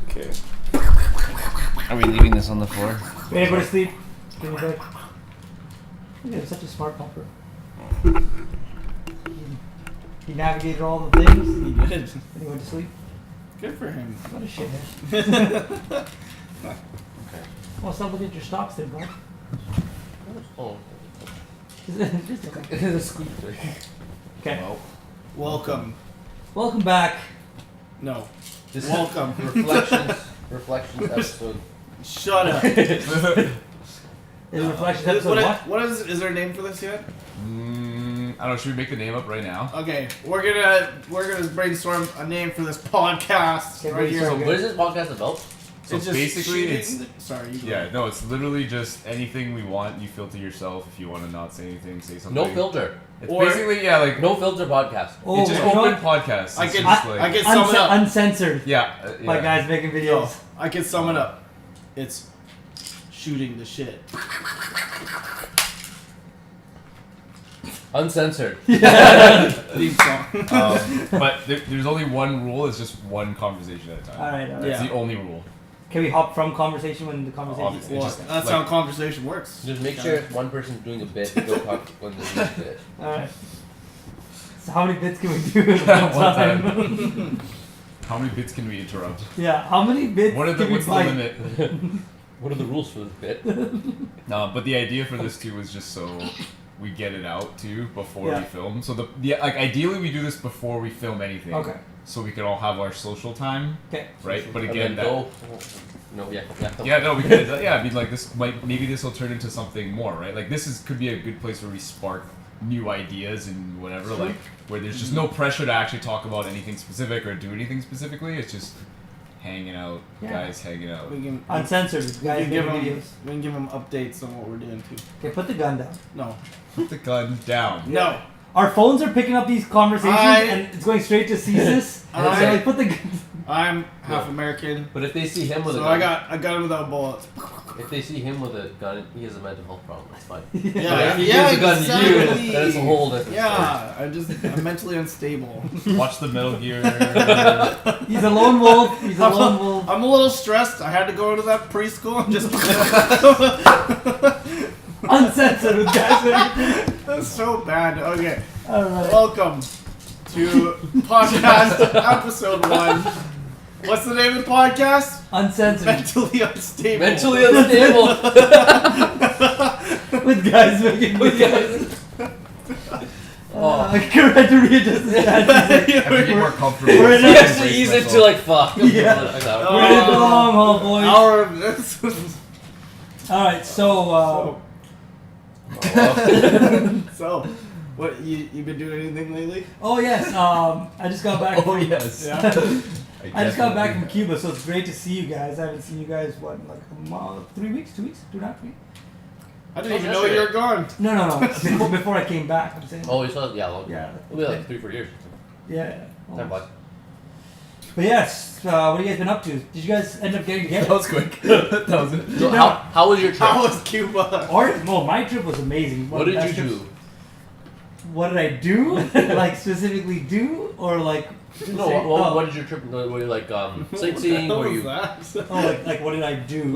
Okay. Are we leaving this on the floor? Ready to go to sleep? Get in bed. You're such a smart pumper. He navigated all the things. He did. And he went to sleep. Good for him. What a shithead. Okay. Well, stop looking at your stocks there, bud. Oh. Just a squeak. Okay. Well, Welcome. Welcome back. No. this Welcome. Reflections episode. Shut up. Is Reflections episode what? Is there a name for this yet? I don't know. Should we make the name up right now? Okay, we're gonna brainstorm a name for this podcast Okay, right here. brainstorm. So what is this podcast about? So It's just basically, shooting. Sorry. You go. Yeah, no, it's literally just anything we want. You filter yourself. If you want to not say anything, say something. No filter. It's Or- basically like No filter podcast. Oh, it's just you know open what? podcast. I It's can just like, I can sum it up. Uncensored. yeah, By guys making No, videos. I can sum it up. It's shooting the shit. Uncensored. Theme song. But there's only one rule. It's just one conversation at a time. Alright, alright. That's Yeah. the only rule. Can we hop from conversation when the conversation Obviously. Well, just that's like- how conversation works. Just make sure if one person's doing a bit, go talk when they're doing a bit. Alright. So how many bits can we do at One one time? How many bits can we interrupt? Yeah, how many bits What are the, can we what's the fight? limit? What are the rules for this bit? No, but the idea for this too was just so we get it out too before Yeah. we film. So the like ideally we do this before we film anything. Okay. So we can all have our social time, Okay. right? But And again, then go. No, yeah. yeah, no, we could. Yeah, I mean, like this might maybe this will turn into something more, right? Like this could be a good place where we spark new ideas and whatever, like where there's just no pressure to actually talk about anything specific or do anything specifically. It's just hanging out, Yeah. guys hanging out. We can Uncensored. we Guys can give making them videos. we can give them updates on what we're doing too. Okay, put the gun down. No. Put the gun down. No. Our phones are picking up these conversations and it's going straight to CSIS. So like, put the gun. I'm half American, But if they see him with a so gun, I got it without bullets. if they see him with a gun, he has a mental health problem. That's fine. Yeah, But if he yeah, gives a gun to exactly. you, then it's a whole different Yeah, I'm mentally unstable. Watch the Metal Gear. He's a lone wolf. He's a lone wolf. I'm a little stressed. I had to go to that preschool and just. Uncensored with guys making. That's so bad. Okay, Alright. welcome to podcast episode 1. What's the name of the podcast? Uncensored. Mentally unstable. Mentally unstable. With guys making videos. I had to readjust the stats. I'd be more comfortable. We're in He a- actually eased it to like fuck. Yeah. Like that. We're in the long haul, boys. Hour of this. Alright, so, So, what you been doing anything lately? oh yes, I just got back. Oh yes. Yeah. I just got back from Cuba, so it's great to see you guys. I haven't seen you guys, what, like a month, 3 weeks, 2 weeks, 2.5 weeks? I didn't even know you were gone. No. Before I came back, I'm saying. Oh, we still long. Yeah. It'll be like 3-4 years. Yeah. Time flies. But yes, what have you guys been up to? Did you guys end up getting That together? was quick. That was it. So how was your trip? How was Cuba? My trip was amazing. What One of the did best you trips- do? What did I do? Like specifically do, or like? No, say- what did your trip? Were you like sightseeing? What Were the you? hell was that? Oh, like what did I do?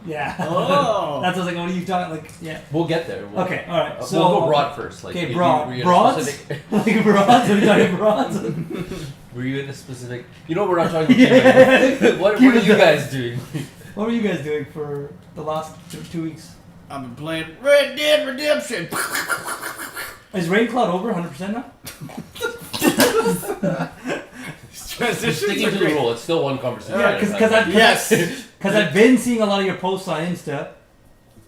yeah. Oh. That's what I was like. What are you talking? Like yeah. We'll get there. Okay, all right. So we'll go broad first. Like, okay, if broad. were you in a Broads? specific- Like broads? Are you talking broads? Were you in a specific? You know, we're not talking. Yeah. Cuba. What are Cuba's you not- guys doing? What were you guys doing for the last 2 weeks? I've been playing Red Dead Redemption. Is Rain Cloud over 100% now? Transitions Sticking are to the great. rule, it's still one conversation. Yeah, Yes. Because I've been seeing a lot of your posts on Insta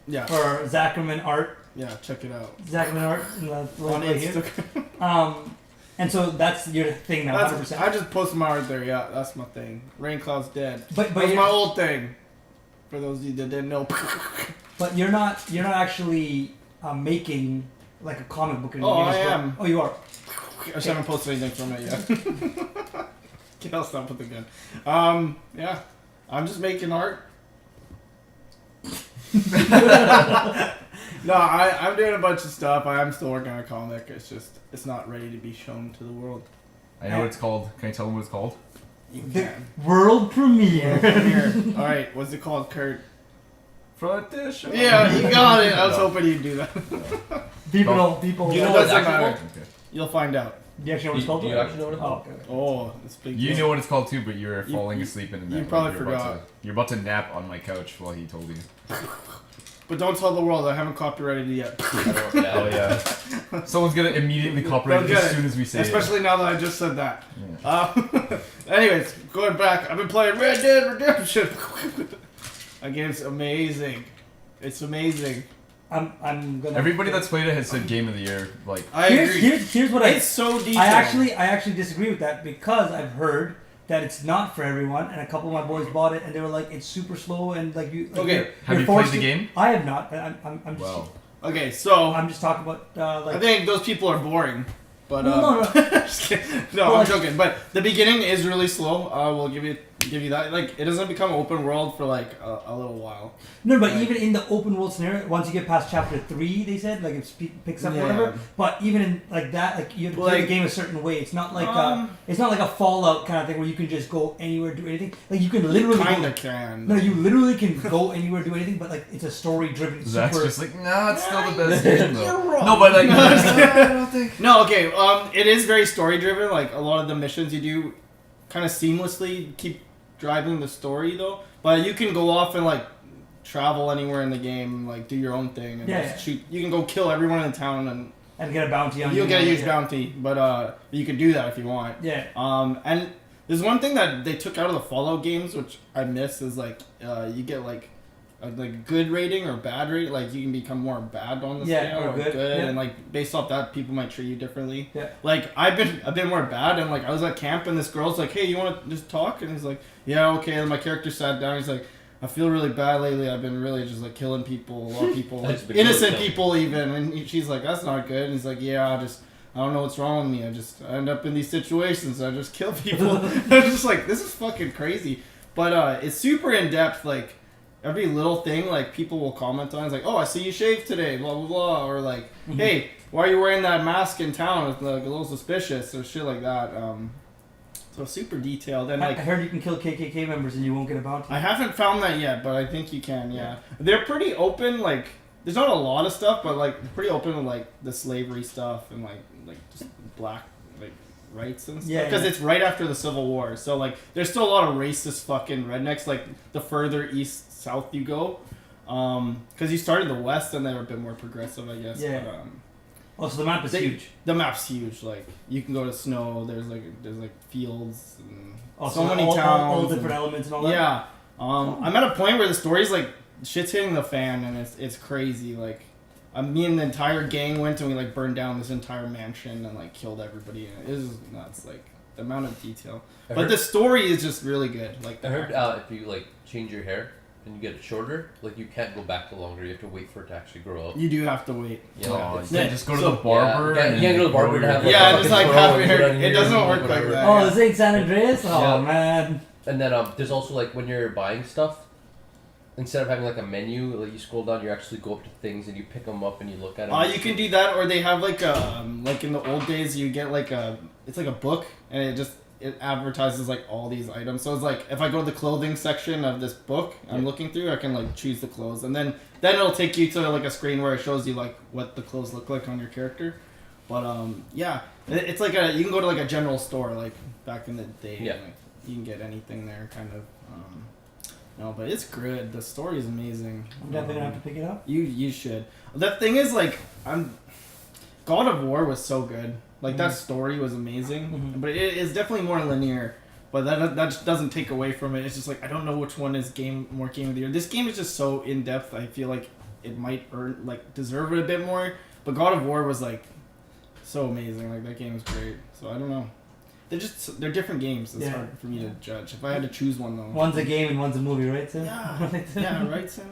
Yeah. for Zackerman Art. Yeah. Check it out. Zackerman Art in the On link right here. Instagram. And so that's your thing now, 100%. I just posted my art there. Yeah, that's my thing. Rain Cloud's dead. But That's you're, my old thing. For those of you that didn't know. but you're not actually making like a comic book. Oh, I am. Oh, you are. I just haven't posted anything from it yet. I'll stop with the gun. Yeah. I'm just making art. No, I'm doing a bunch of stuff. I'm still working on a comic. It's just, it's not ready to be shown to the world. I know what it's called. Can I tell them what it's called? The world premiere. All right, what's it called, Kurt? Front dish. Yeah, you got it. I was No. hoping you'd do that. People. Do you know It what it's doesn't actually matter. called? Okay. You'll find out. Do you actually know what it's called? Do you actually know what it's Oh, called? okay. Oh, it's big. You know what it's called too, but you were You- falling you- asleep in you that. probably you're about forgot. you're about to nap on my couch while he told you. But don't tell the world. I haven't copyrighted it yet. Oh yeah. Someone's gonna immediately copyright it They'll as get it. soon as we say Especially now that I just said that. it. Yeah. Anyways, going back, I've been playing Red Dead Redemption. That game's amazing. It's amazing. I'm gonna. Everybody that's played it has said game of the year. Like I agree. Here's what It's so detailed. I actually disagree with that because I've heard that it's not for everyone, and a couple of my boys bought it, and they were like, it's super slow, and like you. Like Okay. you're Have you forced played the to- game? I have not. I'm just. wow. Okay, so I'm just talking about like. I think those people are boring. But No. just kidding. No, Well, I'm joking. But the beginning is really slow. We'll give you that. Like it doesn't become open world for like a little while. No, but Like- even in the open world scenario, once you get past chapter 3, they said like it picks up Yeah. whatever. But even in like that, like you have to play Like- the game a certain way. It's not like Um, it's not like a Fallout kind of thing where you can just go anywhere, do anything. Like you can literally Kinda go, can. no, you literally can go anywhere, do anything. But like it's a story driven. Zach's Super. just like, nah, it's still the best game though. You're wrong. No, but like, I don't think. No, okay. It is very story driven. Like a lot of the missions you do, kind of seamlessly keep driving the story though. But you can go off and like travel anywhere in the game, like do your own thing and Yeah, just shoot. You can go kill everyone in town and And get a bounty on you'll you. get a huge yeah. bounty. But you can do that if you want. Yeah. And there's one thing that they took out of the Fallout games, which I miss, is like you get like a good rating or bad rating. Like you can become more bad on the Yeah, scale or good, yeah. and like based off that, people might treat you differently. Yeah. Like I've been a bit more bad, and like I was at camp, and this girl's like, "Hey, you want to just talk?" And he's like, "Yeah, okay." And my character sat down. He's like, "I feel really bad lately. I've been really just like killing people, a lot of people, I've like, just been innocent killing people even." And she's like, "That's not good." And he's like, "Yeah, I don't know what's wrong with me. I end up in these situations. I just kill people." I was just like, this is fucking crazy. But it's super in depth. Like every little thing, like people will comment on. It's like, "Oh, I see you shaved today," blah blah blah, or like, "Hey, why are you wearing that mask in town? It's like a little suspicious," or shit like that. So super detailed and I like. heard you can kill KKK members and you won't get a bounty. I haven't found that yet, but I think you can. Yeah, they're pretty open. Like, there's not a lot of stuff, but like pretty open with like the slavery stuff and like just black like rights and stuff. Yeah, Because yeah. it's right after the Civil War, so like there's still a lot of racist fucking rednecks. Like the further east south you go, because you started the west and they're a bit more progressive, I guess. Yeah. But, Oh, so the map is huge. the map's huge. Like you can go to snow. There's like fields and Oh, so many all towns. different and- elements and all that. yeah. I'm at a point where the story's like shit's hitting the fan and it's crazy. Like me and the entire gang went and we like burned down this entire mansion and like killed everybody. And it was nuts. Like the amount of detail. I But heard- the story is just really good. Like I heard if you like change your hair and you get it shorter, like you can't go back to longer. You have to wait for it to actually grow up. you do have to wait. Yeah, Oh, it's- you can't just go to so- the barber. Yeah, you can't go to the barber and have like, Yeah, a just, fucking like, throw have and your put hair- on it here doesn't and work like whatever. that. Oh, this ain't San Andreas? Oh, Yeah. man. And then there's also like when you're buying stuff, instead of having like a menu, like you scroll down, you actually go up to things and you pick them up and you look at them. You can do that, or they have like like in the old days, you get like it's like a book, and it advertises like all these items. So it's like if I go to the clothing section of this book I'm looking through, I can like choose the clothes, and then it'll take you to like a screen where it shows you like what the clothes look like on your character. But yeah, it's like you can go to like a general store like back in the day. Yeah. And, like, you can get anything there, kind of. No, but it's good. The story is amazing. I'm definitely gonna have to pick it up. You should. The thing is, like, God of War was so good. Like that story was amazing, but it is definitely more linear. But that just doesn't take away from it. It's just like I don't know which one is more game of the year. This game is just so in depth. I feel like it might deserve it a bit more. But God of War was like so amazing. Like that game is great. So I don't know. They're different games. It's Yeah. hard for me to judge. If I had to choose one though. One's a game and one's a movie, right, Sam? Yeah, right, Sam.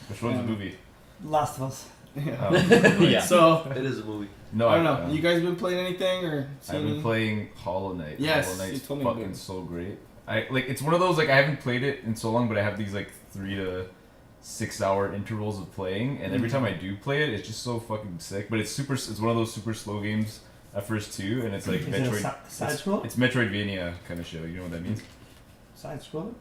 Which one's Yeah. a movie? Last of Us. Yeah. Yeah. So It is a movie. No, I don't know. You guys been playing anything or? I've seen been any- playing Hollow Knight. Yes, Hollow Knight's you told me fucking about it. so great. It's one of those like I haven't played it in so long, but I have these like 3 to 6 hour intervals of playing, and every time I do play it, it's just so fucking sick. But it's one of those super slow games at first too, and it's like Is it a Metroid. side scroll? It's Metroidvania kind of show. You know what that means? Side scroll?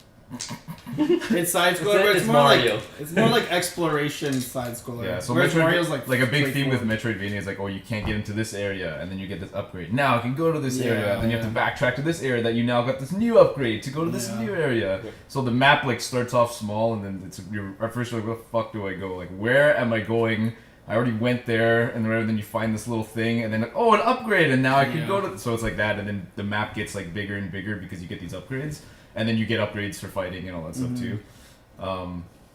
It's side scroller, but It's it's more Mario. like it's more like exploration side scroller. Yeah, so whereas Metroid, Mario's like a big theme with straightforward. Metroidvania is like, oh, you can't get into this area, and then you get this upgrade. Now I can go to this area, and then you have to backtrack to this area that you now got this new upgrade to go to this new area. Yeah. So the map like starts off small, and then at first you're like, where the fuck do I go? Like, where am I going? I already went there, and then you find this little thing, and then like, oh, an upgrade, and now I can go to. So it's like that, and then the map gets like bigger and bigger because you get these upgrades, and then you get upgrades for fighting and all that stuff too.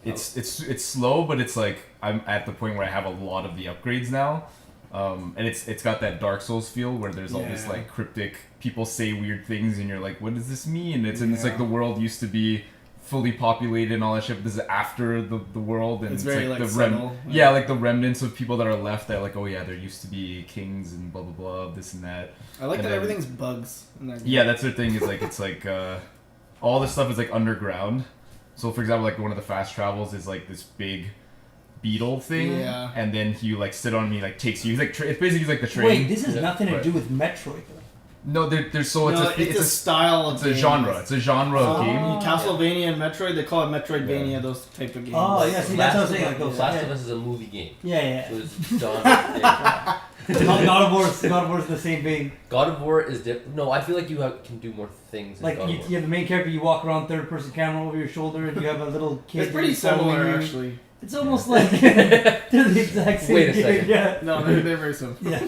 It's slow, but it's like I'm at the point where I have a lot of the upgrades now, and it's got that Dark Souls feel where there's all this like cryptic people say weird things, and you're like, what does this mean? It's like the world used to be fully populated and all that shit, but this is after the world, and It's very, like, the subtle. like the remnants of people that are left that like, oh yeah, there used to be kings and blah blah blah, this and that. I like And that then- everything's bugs. In that game. Yeah, that's the thing. Is like it's like all this stuff is like underground. So for example, like one of the fast travels is like this big beetle thing, and then you like sit on me, like takes you. He's like it's basically like the train. Wait, this has Yeah. nothing to Right. do with Metroid, though. No, there's so No, it's a style of it's a game. genre. It's a genre of Oh. game. Castlevania and Metroid, they call it Metroidvania. Yeah. Those type of games. Oh, yeah, see, that's what I was saying. Like, Last those, Last yeah. of Us is a movie game. Yeah, So yeah. it's genre. God of War's the same thing. God of War is different. No, I feel like can do more things. In Like, God you of War. have the main character, you walk around third-person camera over your shoulder, and you have a little kid. It's pretty following similar, you. actually. It's almost like they're the exact same Wait a game. second. Yeah. No, they're very similar. Yeah.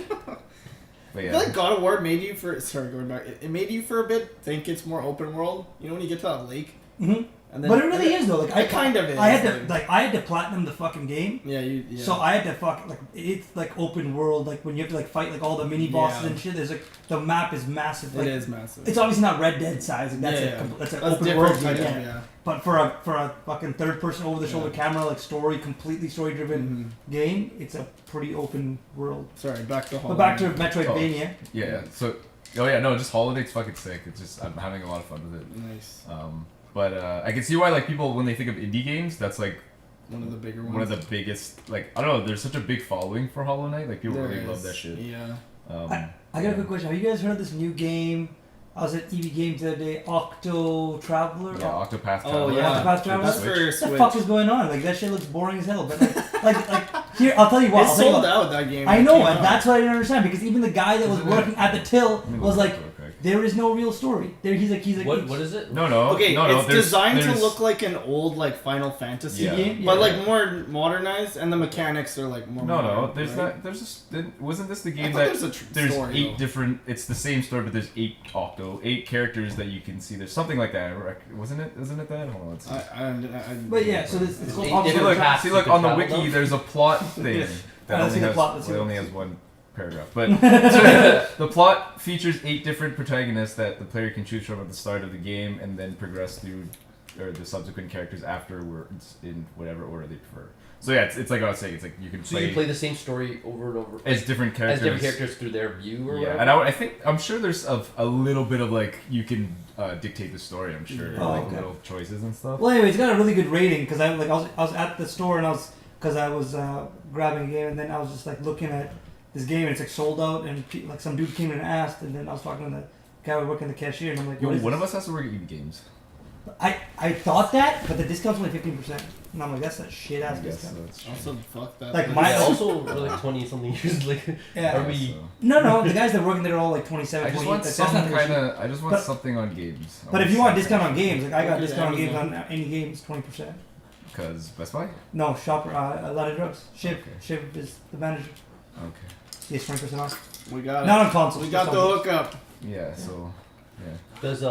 But I yeah. feel like God of War made you for going back. It made you for a bit think it's more open world. You know when you get to that lake, hmm and then But it really is though. Like It kind of is. I had to platinum the fucking game. Yeah, yeah. So I had to it's like open world. Like when you have to like fight like all the mini bosses Yeah. and shit. There's like the map is massive. Like, it is massive. It's obviously not Red Dead size. Like, that's Yeah, that's an That's open different world kind game. of, Yeah. But for a fucking third person over the shoulder camera, like completely story driven game, it's a pretty open world. Sorry, back to But back to Metroidvania. Yeah. So just Holiday's fucking sick. It's just I'm having a lot of fun with it. Nice. But I can see why like people when they think of indie games, that's like One of the bigger ones. one of the biggest. Like I don't know, there's such a big following for Hollow Knight. Like people There really is. love that shit. Yeah. I got a quick question. Have you guys heard of this new game? I was at EV Games the other day. Octo Traveler. Yeah, Octopath Oh Traveler. yeah. Octopath Traveler? That's for Switch. Switch. What the fuck is going on? Like that shit looks boring as hell. But like here, I'll tell you what. It's I'll tell you sold what. out that game. I It know, came and out. that's what I didn't understand because even the guy that was Isn't it- working at the till Let me was look like, it up real quick. there is no real story. He's like. What is it? No. Okay, no. it's there's- designed to there's- look like an old like Final Fantasy Yeah. game, but like more modernized, and the mechanics are like more. No, modern, there's right? not. There's just wasn't this the I game thought that there's a there's story, 8 though. different? It's the same story, but there's 8 characters that you can see. There's something like that. Wasn't it? Isn't it that? Hold on, let's see. But yeah, so this it's called Eight Octo See, different look, Traveler. paths see, you look can on the travel wiki. down. There's a plot thing that Let's see the plot, let's see it what only it has says. one paragraph. But the plot features 8 different protagonists that the player can choose from at the start of the game, and then progress through or the subsequent characters afterwards in whatever order they prefer. So yeah, it's like I was saying. It's like you can So you play the same story over and over as different as characters. different characters through their view or Yeah, whatever. and I'm sure there's a little bit of like you can dictate the story. I'm sure Oh, like okay. little choices and stuff. Well, anyway, it's got a really good rating because I was at the store and I was grabbing a game and then I was just like looking at this game and it's like sold out and like some dude came in and asked and then I was talking to the guy working the cashier and I'm like, Yo, what is one this? of us has to work at EV Games. I thought that, but the discount's only 15%, and I'm like, that's a shit ass I guess so. discount. It's true. Also, fuck that. Like, But my- it's also we're like 20 something years like Yeah. Are we- So. No, the guys that are working there are all like 27, I just 28. want That's some not the kind issue. of. I just want But- something on games. But if you want discount on games, like I got Yeah, discount on games Amazon. on any games, 20%. Because Best Buy. No, Shopper, a lot of drugs. Ship is the manager. Okay. Yes, 20% off. we got Not on consoles. we got just the on- hookup. Yeah. So. Yeah. Does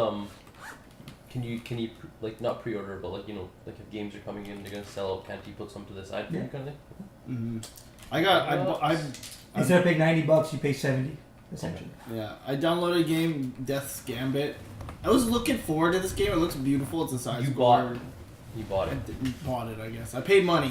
can you like not pre-order but like like if games are coming in they're gonna sell out, can't you put some to the side for Yeah. you kind of thing? Mm-hmm. I Instead of paying $90, you pay 70, essentially. yeah. I downloaded a game, Death's Gambit. I was looking forward to this game. It looks beautiful. It's a side You scroller. You bought I it. didn't bought it. I guess I paid money.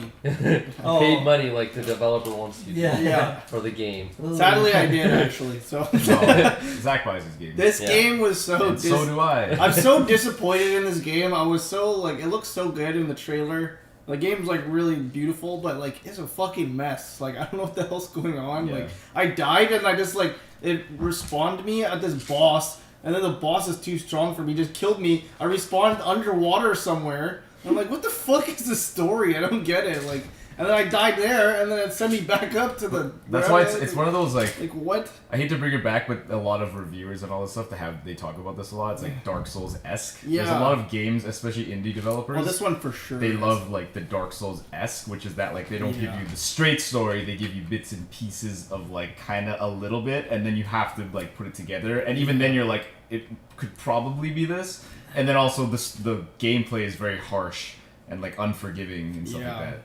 Oh. Paid money like the developer wants you to Yeah. Yeah. for the game. Sadly, I did actually. So No, Zach buys his game. this Yeah. game was so. And so do I. I'm so disappointed in this game. I was so like, it looks so good in the trailer, The game's like really beautiful, but like it's a fucking mess. Like I don't know what the hell's going on. Yeah. Like I died and I just like it respawned me at this boss, and then the boss is too strong for me. Just killed me. I respawned underwater somewhere. And I'm like, what the fuck is this story? I don't get it. Like, and then I died there, and then it sent me back up to the. That's why it's one of those like what? I hate to bring it back, but a lot of reviewers and all this stuff they talk about this a lot. It's like Dark Souls esque. Yeah. There's a lot of games, especially indie developers. Well, this one for sure. They love like the Dark Souls esque, which is that like they don't give you the straight story. They give you bits and pieces of like kind of a little bit, and then you have to like put it together. And even then, you're like, it could probably be this. And then also the gameplay is very harsh and like unforgiving and stuff like that.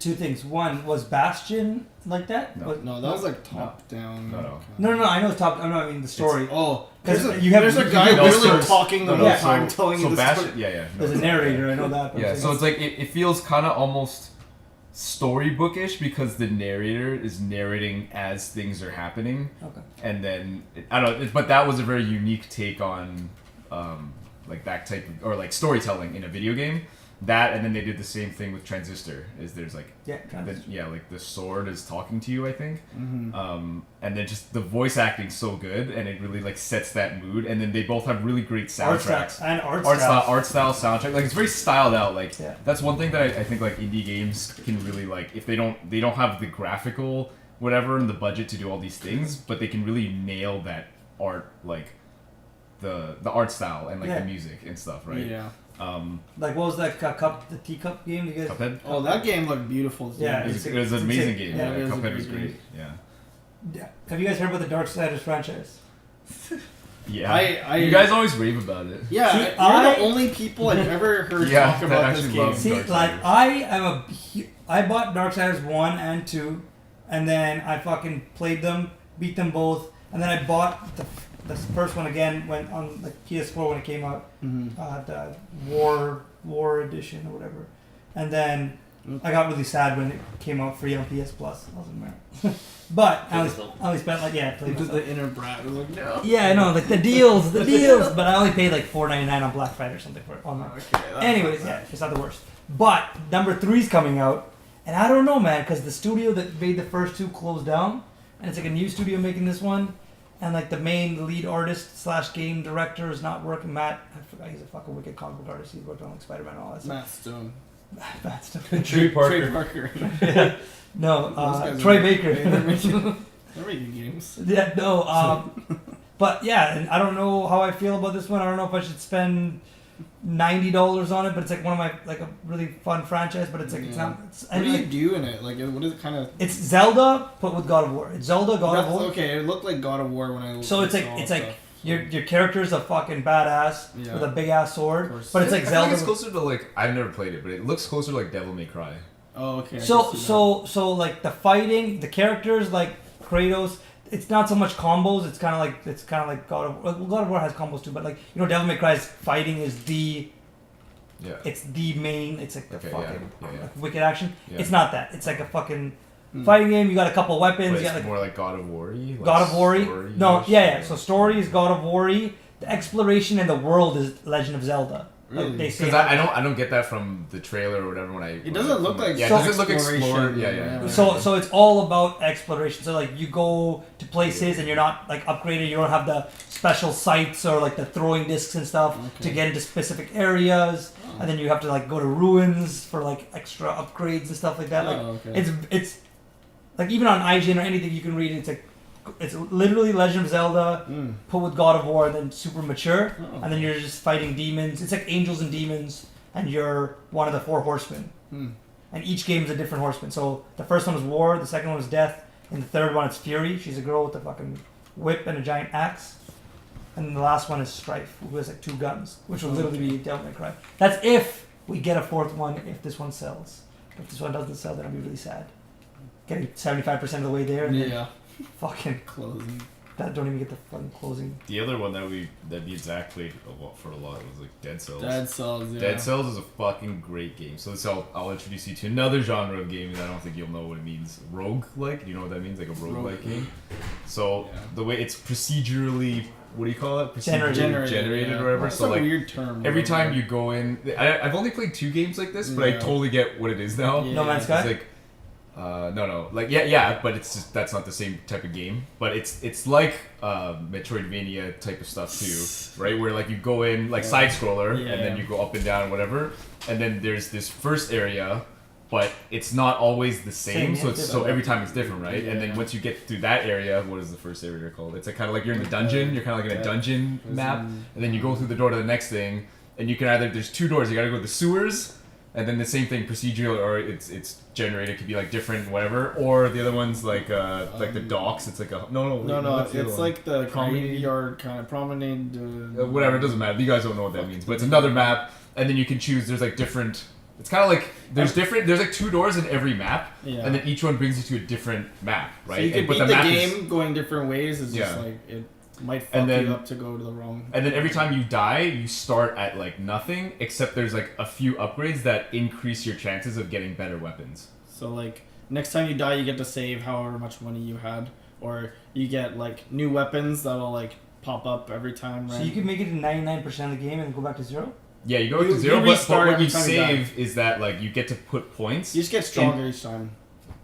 Two things. One, was Bastion like that? No, that was like top down. No, I know it's top. I mean the story. There's you have a guy literally talking the whole yeah. time, telling you the Bastion, story. yeah. There's a narrator. I know that. Yeah, so it's like it feels kind of almost storybookish because the narrator is narrating as things are happening. Okay. And then I don't know, but that was a very unique take on like that type of or like storytelling in a video game. That and then they did the same thing with Transistor. Is there's like like the sword is talking to you, I think, and then just the voice acting's so good and it really like sets that mood. And then they both have really great soundtracks art style soundtrack. Like it's very styled out. Like that's one thing that I think like indie games can really like if they don't have the graphical whatever and the budget to do all these things, but they can really nail that art like the art style and like the music and stuff, right? Yeah. Like what was that the teacup game? You guys? Cuphead? Oh, that game looked beautiful. Yeah, it was an amazing game. Yeah, Yeah, it was Cuphead was great great. game. Yeah. Have you guys heard about the Darksiders franchise? Yeah. You guys always rave about it. Yeah, See, you're the only people I've ever heard talk about this game. See, like I bought Darksiders 1 and 2, and then I fucking played them, beat them both, and then I bought the first one again when on the PS4 when it came out, the War Edition or whatever, and then I got really sad when it came out free on PS Plus. I was like, but I only spent like I played the inner brat was like no. Yeah, I know, like the deals, but I only paid like $4.99 on Black Friday or something for it online. Anyways, it's not the worst. But number 3's coming out, and I don't know, man, because the studio that made the first 2 closed down, and it's like a new studio making this one. And like the lead artist / game director is not working. Matt, I forgot he's a fucking wicked comic book artist. He's worked on like Spider-Man and all that stuff. Matt Stone. Trey Parker. No, Troy Baker. They're making games. Yeah, no. But yeah, and I don't know how I feel about this one. I don't know if I should spend $90 on it, but it's like one of my like a really fun franchise. But it's like it's not. What do you do in it? Like, what is it kind of? It's Zelda, but with God of War. It's Zelda, God of War. Okay, it looked like God of War when I. So it's like your character's a fucking badass with a big ass sword, but it's like Zelda. I think it's closer to like I've never played it, but it looks closer to like Devil May Cry. Oh, okay. So like the fighting, the characters like Kratos. It's not so much combos. It's kind of like God of War. God of War has combos too, but like Devil May Cry's fighting is it's the main. It's like the fucking like wicked action. Yeah. It's not that. It's like a fucking fighting game. You got a couple weapons. But you got it's more like God of War-y? Like God of War-y. No, yeah. So story is God of War-y. The exploration and the world is Legend of Zelda. Really? Because I don't get that from the trailer or whatever it doesn't look like it doesn't look explored. Yeah. So it's all about exploration. So like you go to places and you're not like upgraded. You don't have the special sights or like the throwing discs and stuff to get into specific areas. And then you have to like go to ruins for like extra upgrades and stuff like that. Like it's like even on IGN or anything you can read. It's like it's literally Legend of Zelda put with God of War and then super mature, and then you're just fighting demons. It's like angels and demons, and you're one of the 4 horsemen. And each game is a different horseman. So the first one is War, the second one is Death, and the third one is Fury. She's a girl with a fucking whip and a giant axe. And then the last one is Strife, who has like 2 guns, which will literally be Devil May Cry. That's if we get a 4th one, if this one sells. If this one doesn't sell, then I'll be really sad. Getting 75% of the way there, and then fucking closing. That don't even get the fucking closing. The other one that me and Zach played for a lot was like Dead Cells. Dead Cells, yeah. Dead Cells is a fucking great game. So I'll introduce you to another genre of game, and I don't think you'll know what it means. Rogue-like. Do you know what that means? Like a roguelike game. So the way it's procedurally what do you call it? Generated, or whatever. That's So a like weird term. every time you go in, I've only played 2 games like this, but I Yeah. totally get what it is now. Yeah. No Man's Sky. It's like, no, like yeah, but it's just that's not the same type of game. But it's like Metroidvania type of stuff too, right? Where like you go in like side scroller and then you go up and down whatever, and then there's this first area, but it's not always the same. So every time it's different, right? And then once you get through that area, what is the first area called? It's like kind of like you're in the dungeon. You're kind of like in a dungeon map, and then you go through the door to the next thing, and you can either there's 2 doors. You gotta go to the sewers. And then the same thing, procedural, or it's generated, could be like different, whatever. Or the other one's like the docks. It's like a no. What's the other It's one? like the Promenade? graveyard kind of promenade. Whatever, it doesn't matter. You guys don't know what that means, but it's another map. And then you can choose. There's like different. It's kind of like there's like 2 doors in every map, Yeah. and then each one brings you to a different map, right? So you can but beat the map game going different ways. It's just Yeah. like it might fuck And then- you up to go to the wrong. And then every time you die, you start at like nothing, except there's like a few upgrades that increase your chances of getting better weapons. So like next time you die, you get to save however much money you had, or you get like new weapons that'll like pop up every time. Right? So you can make it to 99% of the game and go back to 0? Yeah, you go You- to 0, you but restart what every you time you die. save is that like you get to put points. You just get stronger each time.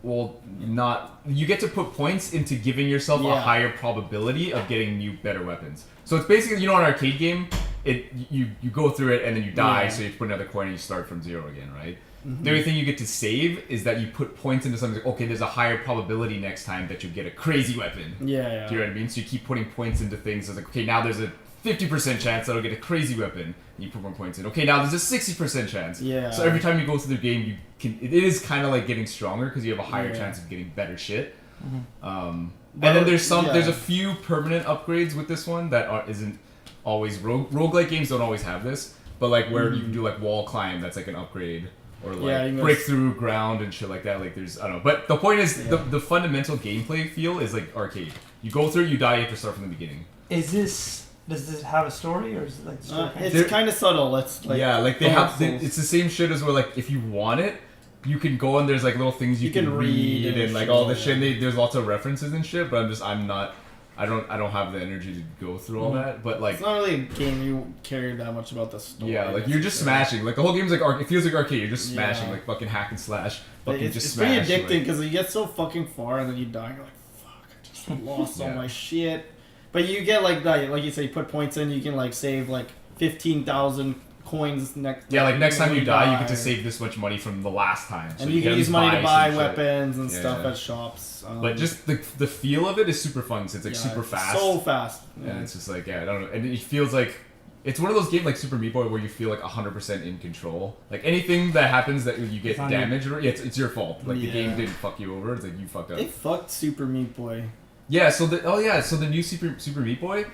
Well, not you get to put points into giving yourself a Yeah. higher probability of getting new, better weapons. So it's basically an arcade game. You go through it and then you die, Yeah. so you put another coin and you start from 0 again, right? Mm-hmm. The only thing you get to save is that you put points into something. Like, okay, there's a higher probability next time that you get a crazy weapon. Yeah. Do you know what I mean? So you keep putting points into things. So it's like, okay, now there's a 50% chance that I'll get a crazy weapon. And you put more points in. Okay, now there's a 60% chance. Yeah. So every time you go through the game, you can. It is kind of like getting stronger because you have a higher Yeah. chance of getting better shit. And But- then there's yeah. there's a few permanent upgrades with this one that isn't always roguelike games don't always have this, but like where you can do like wall climb, that's like an upgrade. Or like Yeah, you break must- through ground and shit like that. Like there's I don't know, but the point is the fundamental gameplay feel is like arcade. You go through, you die, you have to start from the beginning. Does this have a story or is it like story? It's There- kind of subtle. It's like yeah, like they Dark have. Souls. It's the same shit as where like if you want it, you can go and there's like little things you can read and like shit, all this yeah. shit. And there's lots of references and shit, but I'm not. I don't have the energy to go through all that. But like It's not really a game you care that much about the story. yeah, like you're just smashing. Like the whole game's like it feels like arcade. You're just smashing Yeah. like fucking hack and slash. But Fucking it's just pretty smash. addicting like- because you get so fucking far and then you die and you're like, fuck, I just lost all Yeah. my shit. But you get like that, like you say, you put points in, you can like save like 15,000 coins next. Yeah, like next time you die, you get to die. save this much money from the last time. So And you get can use to money to buy some shit. weapons and Yeah. stuff at shops. But just the feel of it is super fun. So it's like yeah, super it's fast. So fast. And it's just like I don't know, and it feels like it's one of those games like Super Meat Boy where you feel like 100% in control. Like anything that happens that you get It's on damaged or it's your fault. Like the Yeah. game didn't fuck you over. It's like you fucked up. They fucked Super Meat Boy. Yeah. So the new Super Meat Boy.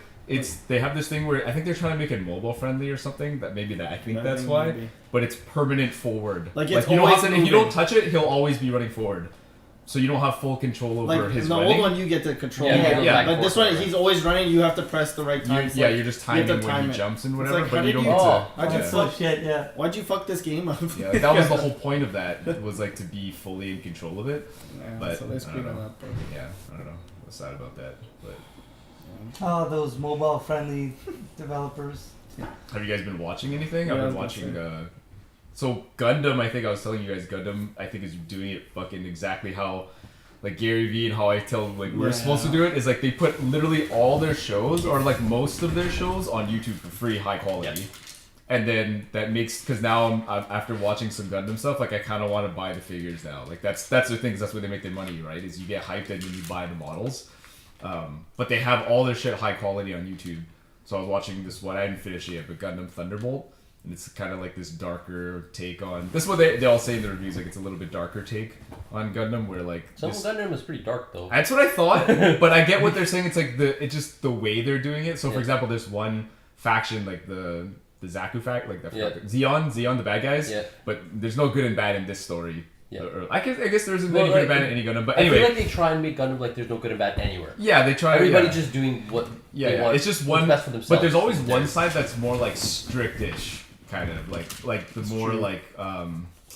They have this thing where I think they're trying to make it mobile friendly or something. I think that's why. Maybe. But it's permanent forward. Like, it's you don't have always to, if you don't moving. touch it, he'll always be running forward. So you don't have full control over Like his the running. old one, you get to control. Yeah, yeah, But this one, he's always running. You have to press the right time. It's like, you're just you have timing to when time he it. jumps and It's whatever, like, how but you did don't you- get to. how'd you yeah. fuck- shit, yeah. Why'd you fuck this game up? Yeah, like, that was the whole point of that was like to be fully in control of it. Yeah, But, so they I screwed don't on know. that part. Yeah, I don't know. I was sad about that. But Oh, those mobile friendly developers. have you guys been watching anything? Yeah, I've I was been about watching. to So Gundam, I think I was telling you guys, Gundam, I think is doing it fucking exactly how. Like Gary Vee and how I tell like we're Yeah. supposed to do it is like they put literally all their shows or like most of their shows on YouTube for free, high quality. And then that makes because now after watching some Gundam stuff, like I kind of want to buy the figures now. Like that's the thing, 'cause that's where they make their money, right? Is you get hyped and then you buy the models. But they have all their shit high quality on YouTube. So I was watching this one, I didn't finish it yet, but Gundam Thunderbolt, and it's kind of like this darker take on. This is what they all say in the reviews, like it's a little bit darker take on Gundam, where like Some this- Gundam is pretty dark though. that's what I thought, but I get what they're saying. It's like it's just the way they're doing it. So for Yeah. example, there's one faction like the Zaku fact, like the Yeah. Zeon, the bad guys. Yeah. But there's no good and bad in this story. Yeah. Or, I guess there isn't Well, any good and like, bad in any Gundam. But I anyway, feel like they try and make Gundam like there's no good and bad anywhere. yeah, they try. Everybody's yeah. just doing what Yeah, they yeah. want. It's just what's one. best for themselves. But there's always one side that's more like strictish, kind of like the more true. like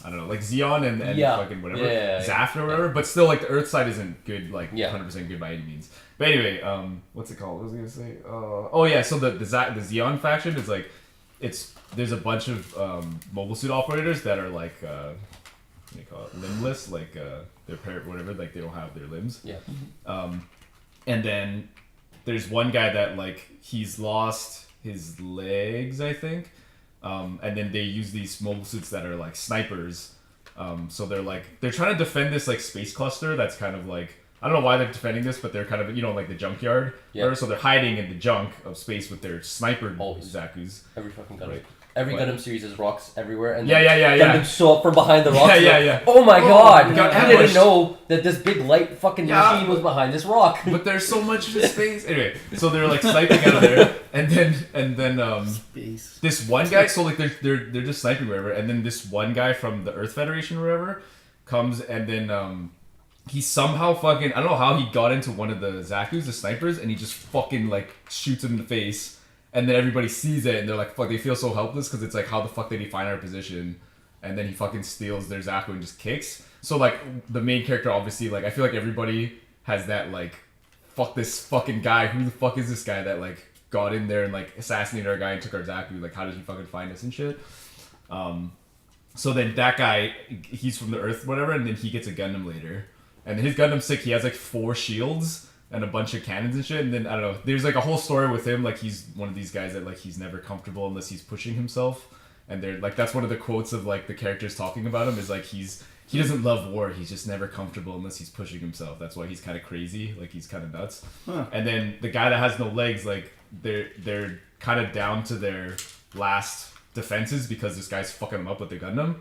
I don't know, like Xeon and Yeah. fucking whatever, Yeah. Zafra or whatever. But still, like the Earth side isn't good, like Yeah. 100% good by any means. But anyway, what's it called? What was I gonna say? Oh yeah, so the Xeon faction is like, there's a bunch of mobile suit operators that are like what do you call it, limbless, like their parent whatever, like they don't have their limbs. Yeah. And then there's one guy that like he's lost his legs, I think. And then they use these mobile suits that are like snipers. So they're trying to defend this like space cluster that's kind of like, I don't know why they're defending this, but they're kind of, like the junkyard. Yeah. So they're hiding in the junk of space with their sniper Always. Zakus. Every fucking Gundam. Right. Every What? Gundam series has rocks everywhere, and Yeah. Gundam show up from behind the rocks. Yeah. Oh my god! we got I didn't ambushed. know that this big light fucking Yeah. machine was behind this rock. But there's so much space. Anyway, so they're like sniping out of there, and then Space. this one guy, so like they're just sniping wherever, and then this one guy from the Earth Federation or whatever comes, and then he somehow fucking, I don't know how he got into one of the Zakus, the snipers, and he just fucking like shoots him in the face, and then everybody sees it and they're like, fuck, they feel so helpless because it's like, how the fuck did he find our position? And then he fucking steals their Zaku and just kicks. So like the main character, obviously, like I feel like everybody has that like, fuck this fucking guy, who the fuck is this guy that like got in there and like assassinated our guy and took our Zaku, like how did he fucking find us and shit. So then that guy, he's from the Earth whatever, and then he gets a Gundam later, and his Gundam's sick. He has like 4 shields and a bunch of cannons and shit, and then I don't know, there's like a whole story with him, like he's one of these guys that like he's never comfortable unless he's pushing himself, and they're like, that's one of the quotes of like the characters talking about him is like he doesn't love war, he's just never comfortable unless he's pushing himself. That's why he's kind of crazy, like he's kind of nuts. And then the guy that has no legs, like they're kind of down to their last defenses because this guy's fucking them up with the Gundam.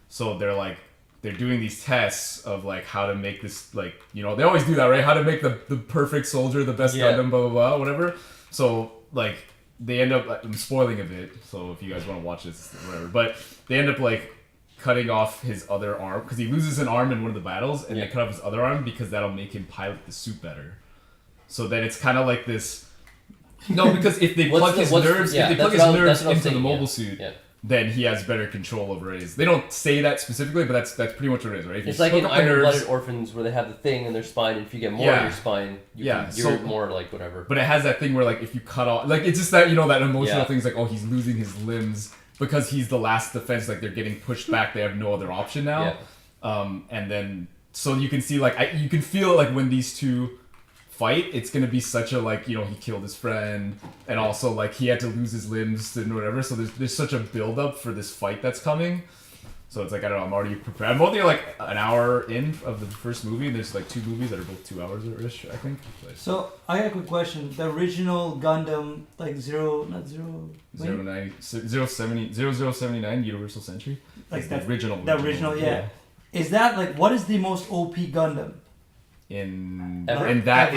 So they're doing these tests of like how to make this, like, they always do that, right? How to make the perfect soldier, the best Gundam, blah blah blah, whatever. So like they end up, I'm spoiling a bit, so if you guys want to watch this, whatever. But they end up like cutting off his other arm because he loses an arm in one of the battles, and they cut off his other arm because that'll make him pilot the suit better. So then it's kind of like this. No, because if they plug his nerves, into the mobile suit, then he has better control over his. They don't say that specifically, but that's pretty much what it is, right? If it's like in Iron-Blooded Orphans where they have the thing in their spine, and if you get more in your spine, you're more like whatever. But it has that thing where like if you cut off, like it's just that that emotional thing is like, oh, he's losing his limbs because he's the last defense. Like they're getting pushed back, they have no other option now. And then so you can see like you can feel like when these two fight, it's gonna be such a like, he killed his friend, and also like he had to lose his limbs and whatever. So there's such a build up for this fight that's coming. So it's like, I don't know, I'm already prepared. I'm only like an hour in of the first movie, and there's like 2 movies that are both 2 hours ish, I think. So I got a quick question. The original Gundam, like 0079 Universal Century. Like the original. The original, yeah. Is that like, what is the most OP Gundam? In Ever?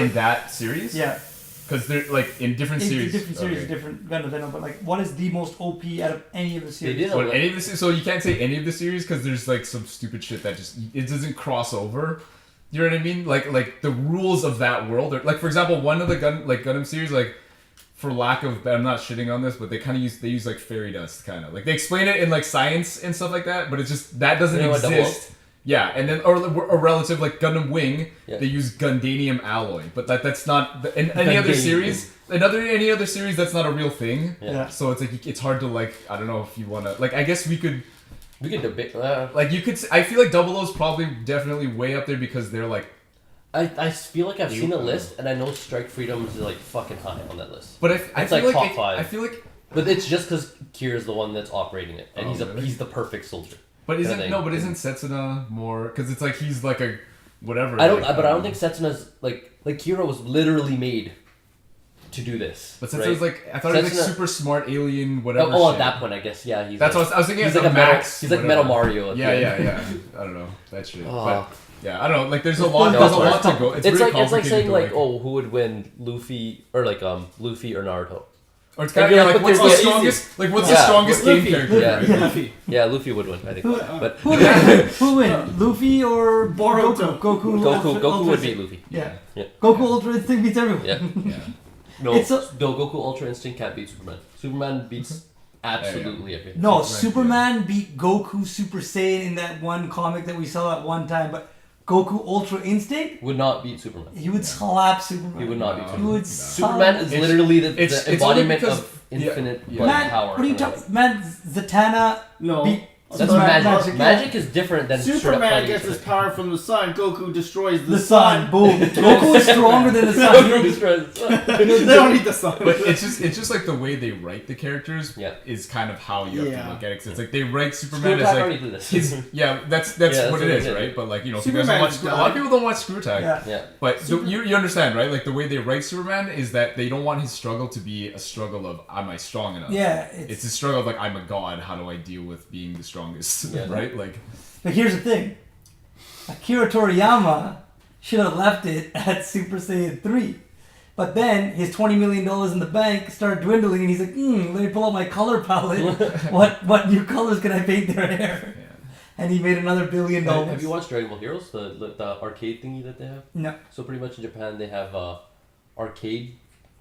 that series? Yeah. Because they're like in different series. Different series, different Gundams, I know, but like, what is the most OP out of any of the series? They did What, any of the so you can't say any of the series because there's like some stupid shit that just it doesn't cross over. You know what I mean? Like the rules of that world are like, for example, one of the Gundam series, like, for lack of, I'm not shitting on this, but they kind of use like fairy dust, kind of like they explain it in like science and stuff like that, but it's just that doesn't exist. Yeah, and then or a relative like Gundam Wing, they use Gundanium alloy, but that's not in any other series. Any other series, that's not a real thing. Yeah. So it's like it's hard to like, I don't know if you want to like, I guess we could debate. like you could. I feel like 00's probably definitely way up there because they're like. I feel like I've seen a list, and I know Strike Freedom is like fucking high on that list. But I feel like top 5. I feel like. But it's just because Kira's the one that's operating it, and he's the perfect soldier. But isn't Setsuna more? Because it's like he's like a whatever. I don't think Setsuna's like Kira was literally made to do this. But Setsuna's like, I thought he was like super smart alien whatever. At that point, I guess he's. That's what I was thinking. He's like a Max. He's like Metal Mario. Yeah. I don't know that shit. But yeah, I don't know. Like there's a lot. There's a lot to go. It's like saying like, who would win, Luffy or Luffy or Naruto. Or it's kind of like, what's the strongest? Like, what's the strongest game character? Yeah, Luffy would win, I think. But who win? Luffy or Boruto? Goku would beat Luffy. Yeah. Goku Ultra Instinct beats everyone. Yeah. No, Goku Ultra Instinct can't beat Superman. Superman beats absolutely everything. No, Right, Superman beat Goku Super Saiyan in that one comic that we saw at one time, but Goku Ultra Instinct, Would not beat Superman. he would slap Superman. He would not beat He Superman. would Superman is It's- literally the it's only embodiment because- of infinite yeah. like, Man, power. what are you kind of talking? Man, Zatanna No. beat That's Superman. magic. yeah. Magic is different than straight up Superman fighting gets each his other. power from the sun. Goku destroys The sun, boom. Goku is stronger than the sun. Goku destroys the sun. They don't need the sun. But it's just like the way they write the characters Yeah. is kind of how you have Yeah. to look at it. 'Cause it's like they write Screw Superman as Attack like already did this. his that's Yeah, what that's it is, what it right? is. But like, you know, if you guys don't Superman's watch, a lot of people don't watch Screw Attack. Yeah. Yeah. But you understand, right? Like the way they write Superman is that they don't want his struggle to be a struggle of am I strong enough? Yeah, It's a struggle of like I'm a god. How do I deal with being the strongest? Yeah. Right? Like But here's the thing. Akira Toriyama should have left it at Super Saiyan 3. But then his $20 million in the bank started dwindling and he's like, let me pull out my color palette. what new colors can I paint their hair? yeah. And he made another $1 billion. Have you watched Dragon Ball Heroes, the arcade thingy that they have? No. So pretty much in Japan they have a arcade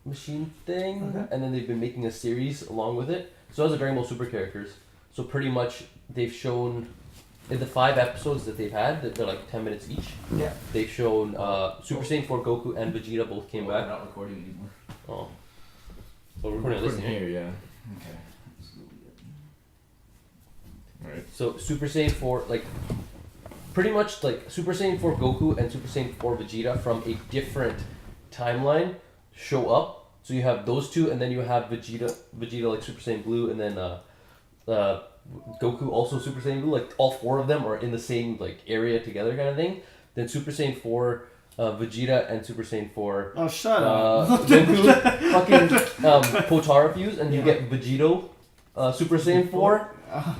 machine thing, Okay. and then they've been making a series along with it. So as the Dragon Ball Super characters, so pretty much they've shown in the 5 episodes that they've had, that they're like 10 minutes each. Yeah. They've shown Super Saiyan 4 Goku and Vegeta both came back. not recording anymore. Oh, so we're recording this here. yeah. Okay. Alright. So Super Saiyan 4, like, pretty much like Super Saiyan 4 Goku and Super Saiyan 4 Vegeta from a different timeline show up. So you have those two, and then you have Vegeta like Super Saiyan Blue, and then Goku also Super Saiyan Blue. Like all 4 of them are in the same like area together, kind of thing. Then Super Saiyan 4 Vegeta and Super Saiyan 4 Oh, shut up. Goku fucking Potara fuse, and you get Vegito Super Saiyan 4.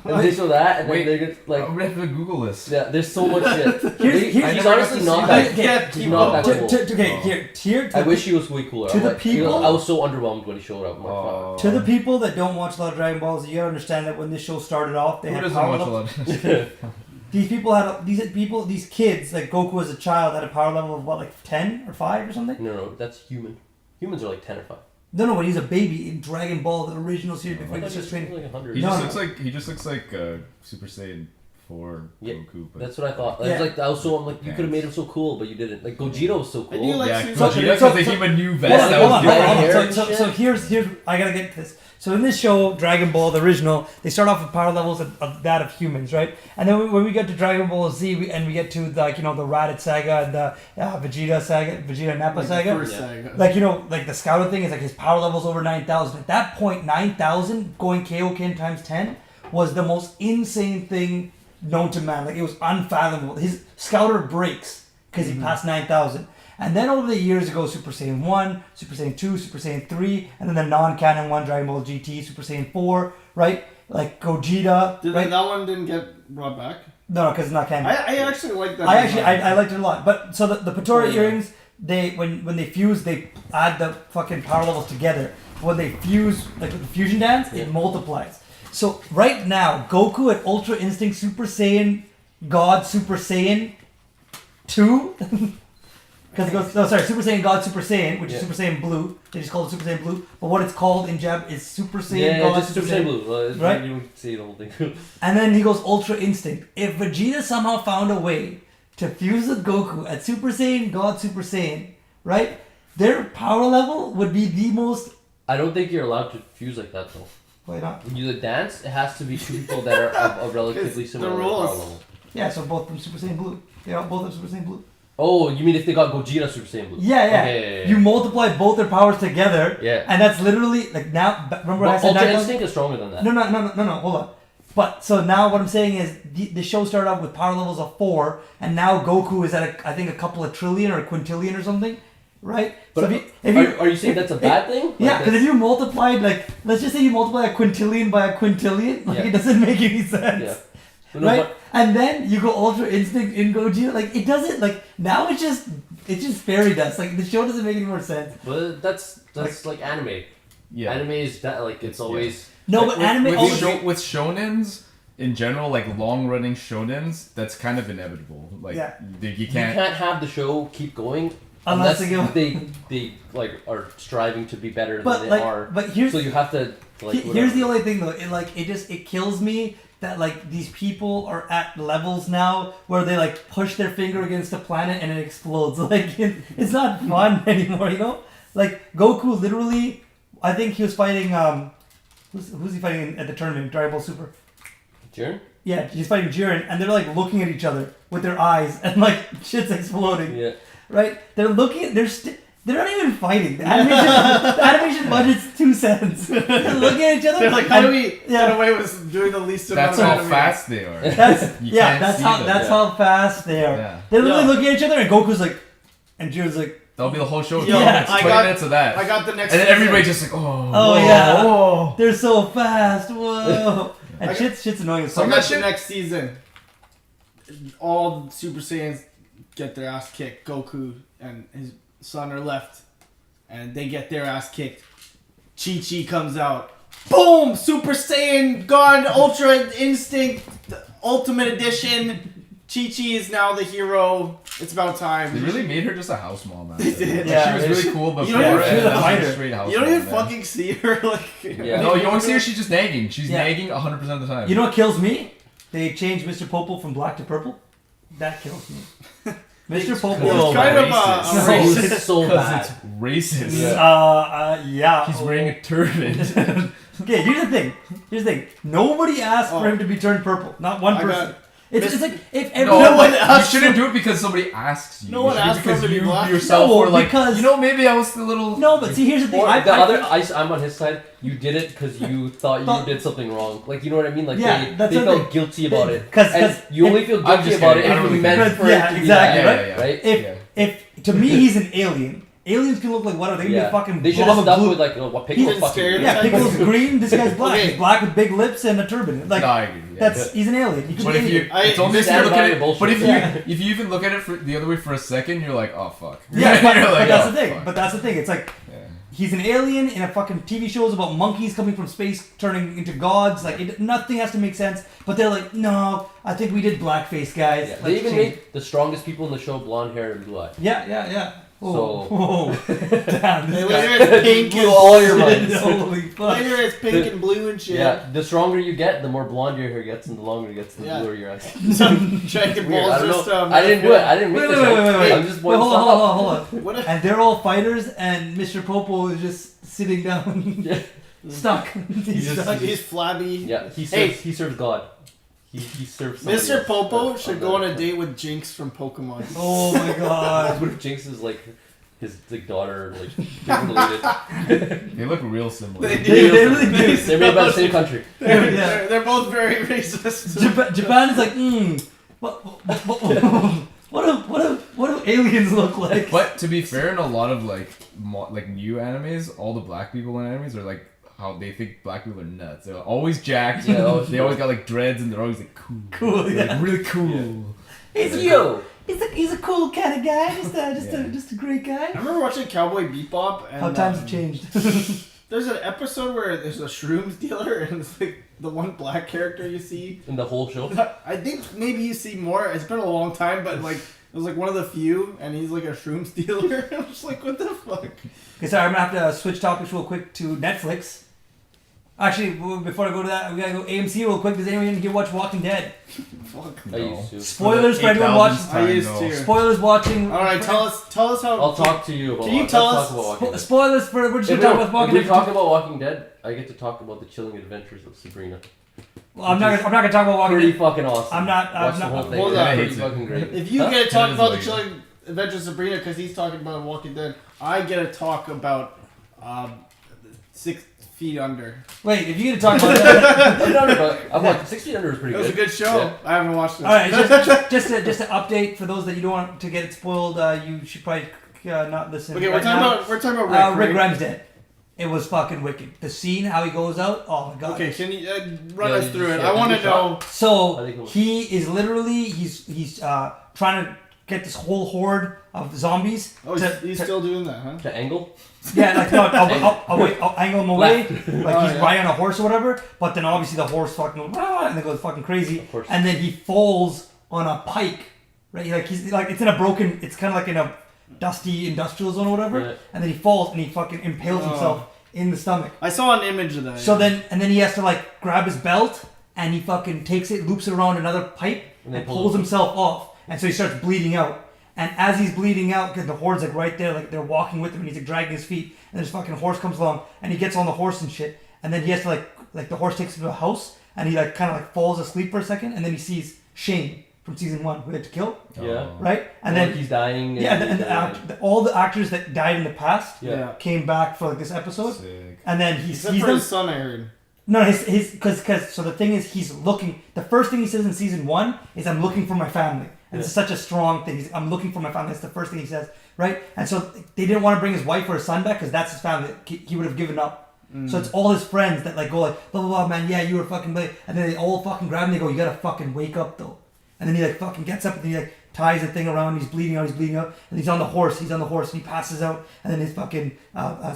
And they show that, and Wait, then they get like. I'm gonna have to Google this. Yeah, there's so much shit. Here's- He's never got honestly to not see that. that. He's not that cool. Okay, here. I wish he was way cooler. To I'm the like, people- I was so underwhelmed when he showed up. I'm like, Oh. To the people that don't watch a lot of Dragon Balls, you gotta understand that when this show started off, they Who had doesn't power watch a levels. lot? These kids, like Goku as a child, had a power level of what, like 10 or 5 or something? no, that's human. Humans are like 10 or 5. No, when he's a baby in Dragon Ball, the original series before he I was thought just he was training. like 100. He No, just no. looks like Super Saiyan 4 Yeah, Goku. But That's what I thought. Yeah. I'm like, you could have made him so cool, but you didn't. Like Gogeta was so I cool. do like yeah, Super Vegeta so- because they gave him a new vest. Yeah, that Hold was on, different. hold on. Hair and So shit. here's I gotta get to this. So in this show, Dragon Ball, the original, they start off with power levels of that of humans, right? And then when we get to Dragon Ball Z, we get to the, like, the Raditz saga and the Vegeta Nappa Like the saga. first Yeah. saga. Like, like the scouter thing is like his power level's over 9,000. At that point, 9,000 going Kaioken times 10 was the most insane thing known to man. Like, it was unfathomable. His scouter breaks because he passed 9,000. And then over the years, it goes Super Saiyan 1, Super Saiyan 2, Super Saiyan 3, and then the non-canon one, Dragon Ball GT, Super Saiyan 4, right? Like Gogeta, right? That one didn't get brought back? No, because it's not canon. I actually like that. I liked it a lot. But so the Potara Yeah. earrings, they when they fuse, they add the fucking power levels together. When they fuse, like with the fusion dance, Yeah. it multiplies. So right now, Goku at Ultra Instinct Super Saiyan God Super Saiyan 2. Because it goes, Super Saiyan God Super Saiyan, which is Yeah. Super Saiyan Blue. They just call it Super Saiyan Blue. But what it's called in Jap is Super Saiyan Yeah, God just Super Saiyan Blue. Right? You don't see the whole thing. And then he goes Ultra Instinct. If Vegeta somehow found a way to fuse with Goku at Super Saiyan God Super Saiyan, right? Their power level would be the most. I don't think you're allowed to fuse like that though. Why not? When you dance, it has to be 2 people that are of relatively It's the similar rules. power level. Yeah, so both from Super Saiyan Blue. They all both have Super Saiyan Blue. Oh, you mean if they got Gogeta Super Saiyan Blue? Yeah, yeah. Okay, You multiply both their powers together. Yeah. And that's literally like now. Remember I But said Ultra 9,000? Instinct is stronger than that. No. Hold on. But so now what I'm saying is the show started off with power levels of 4, and now Goku is at I think a couple of trillion or a quintillion or something, right? But so if you, are you saying that's a bad thing? Yeah, Like because if you multiplied, like, let's just say you multiply a quintillion by a quintillion, like, Yeah. it doesn't make any sense. Yeah. No, Right? but- And then you go Ultra Instinct in Gogeta, like, it doesn't, like, now it's just fairy dust. Like, the show doesn't make any more sense. But that's like anime. yeah. Anime is that like it's always No, like, but anime with, always... with shonens in general, like long running shonens, that's kind of inevitable. Like Yeah. you you can't. can't have the show keep going Unless unless they go- they like are striving to be better But, than they like, are. but here's... So you have to Like, Here's the only thing though. It kills me that like these people are at levels now where they like push their finger against the planet and it explodes. Like it's not fun anymore, you know? Like Goku literally, I think he was fighting who's he fighting at the tournament? Dragon Ball Super. Jiren? Yeah, he's fighting Jiren, and they're like looking at each other with their eyes, and like shit's exploding. Yeah. Right? They're looking. They're not even fighting. The animation budget's 2 cents. They're looking at each other. They're like, how do we get away with doing the least amount That's of how animation? fast they are. That's how fast they are. Yeah. They're literally looking at each other, and Goku's like, and Jiren's like, That'll be the whole show. Yo, 20 minutes, I 20 got- minutes of that. I got the next and then season. everybody just like, oh. oh yeah, Whoa. they're so fast. Whoa. And I shit's annoying as So I fuck. got the next season. All Super Saiyans get their ass kicked. Goku and his son are left. And they get their ass kicked. Chi-Chi comes out. Boom! Super Saiyan God Ultra Instinct Ultimate Edition. Chi-Chi is now the hero. It's about time. They really made her just a house mom. They did. Yeah, she was really cool before. You don't even- and she was a now she's fighter. straight house You don't mom, even man. fucking see her like. Yeah. No, you only see her. She's just nagging. She's Yeah. nagging 100% of the time. You know what kills me? They changed Mr. Popo from black to purple. That kills me. Mr. Popo. It's kind of racist. Racist so Because bad. it's racist. Yeah. He's wearing a turban. Okay, here's the thing. Nobody asked for him to be turned purple. Not one I person. got- It's like if No, everyone. one you asked shouldn't do it because somebody asks you. No one You should do it asked for him because to be you black. yourself No, were like, because- you know, maybe I was a little. No, but see, here's the thing. Or I I'm on his side. You did it because you thought you did something wrong. Like, you know what I mean? Like, Yeah, they that's the felt thing. guilty about it. 'Cause And you only feel I'm guilty just about it kidding. I if don't you really meant think- for Yeah, it to be exactly, that, right? right? if to me he's an alien. Aliens can look like whatever. They can be a fucking They should blob have of stuck glue. with like what Piccolo's He's fucking. scared. Yeah, Piccolo's green. This guy's black. Okay. He's black with big lips and a turban. Like No, I agree. Yeah. he's an alien. He could But be if anything. you, it's only if you stand look by at your it. bullshit. But if Yeah. if you even look at it for the other way for a second, you're like, oh fuck. Yeah, but, You're like, but that's oh, the thing. fuck. But that's the thing. It's like Yeah. he's an alien in a fucking TV shows about monkeys coming from space turning into gods. Like nothing has to make sense. But they're like, no, I think we did blackface, guys. Yeah, Like, they even change- made the strongest people in the show blonde hair and blue eyes. Yeah. Oh, So- oh. Damn, They this later guy. it's pink Blew and all your minds. Holy fuck. later it's pink and blue and shit. Yeah, the stronger you get, the more blonde your hair gets, and the longer it gets, the Yeah. bluer your eyes. Some Dragon Weird. I Ball's don't just know. I didn't do it. I didn't make Wait, this wait, up. wait, wait, wait. I'm just Wait, pointing hold stuff on, out. hold on. What if And they're all fighters, and Mr. Popo is just sitting down, Yeah. stuck. He's just- stuck. he's flabby? Yeah, he serves. Hey. He serves God. He serves. somebody Mr. else. Popo should go on a What date with Jinx from Pokemon. Oh my god. if Jinx is like his like daughter, like they're related? They look real similar. They They really do. They're made by the same country. They're both very racist. Japan is like, what do aliens look like? But to be fair, in a lot of like new animes, all the black people in animes are like how they think black people are nuts. They're always jacked. You know, they always got like dreads, and they're always like cool. Cool, Like, yeah. really cool. He's Yo, he's a cool kind of guy, just a great I guy. remember watching Cowboy Bebop and How times have changed. there's an episode where there's a shrooms dealer and it's like the one black character you see. in the whole show. I think maybe you see more. It's been a long time, but like it was like one of the few, and he's like a shrooms dealer. I'm just like, what the fuck? Okay, sorry, I'm gonna have to switch topics real quick to Netflix. Actually, before I go to that, we gotta go AMC real quick. Does anyone here watch Walking Dead? Fuck. I used to. Spoilers for anyone watching. I used to. Spoilers watching. All right, tell us how. I'll talk to you about. Can you Let's tell talk us- about Walking Dead. Spoilers for. We're just If gonna talk about Walking we Dead. talk about Walking Dead, I get to talk about the chilling adventures of Sabrina. Well, I'm not gonna talk about Walking Pretty Dead. fucking awesome. I'm not- Watch the I'm whole not- thing. Hold It's on. pretty Hates it. fucking great. If you Huh? get to talk That is about the like- chilling adventures of Sabrina because he's talking about Walking Dead, I get to talk about 6 Feet Under. Wait, if you're gonna talk about that. I'm like 6 Feet Under is pretty It was a good. good show. Yeah. I haven't watched it. All right, just to update for those that you don't want to get it spoiled. You should probably not listen. Okay, right we're talking now. about Rick. Rick right? Grimes dead. It was fucking wicked. The scene, how he goes out. Oh my god. Okay, can you run Yeah, us you through just- it? yeah, I want to you shot. know. I So think it was- he is literally he's trying to get this whole horde of zombies. Oh, to, he's to- still doing that, huh? To angle. yeah, like no, I'll angle him away, like Oh, he's yeah. riding on a horse or whatever. But then obviously the horse fucking "Rah," and then goes fucking crazy, Of course. and then he falls on a pike, right? Like he's like it's in a broken, it's kind of like in a dusty industrial zone or whatever, Yeah. and then he falls and he fucking impales Oh. himself in the stomach. I saw an image of that. So then he has to like grab his belt and he fucking takes it, loops it around another pipe, and pulls himself off. And so he starts bleeding out. And as he's bleeding out, because the horde's like right there, like they're walking with him, and he's like dragging his feet, and this fucking horse comes along, and he gets on the horse and shit, and then he has to like the horse takes him to a house, and he like kind of like falls asleep for a second, and then he sees Shane from season 1 who had to kill, Yeah. right? And then he's dying. All the actors that died in the past Yeah. came back for like this episode, Sick. and then he Except sees for them. his son, I heard. No, his because so the thing is he's looking. The first thing he says in season 1 is I'm looking for my family, and it's such a strong thing. I'm looking for my family. That's the first thing he says, right? And so they didn't want to bring his wife or his son back because that's his family. He would have given up. So it's all his friends that like go like blah blah blah, man. Yeah, you were fucking late, and then they all fucking grab him. And they go, you gotta fucking wake up though. And then he like fucking gets up and he like ties the thing around. He's bleeding out, and he's on the horse. And he passes out, and then his fucking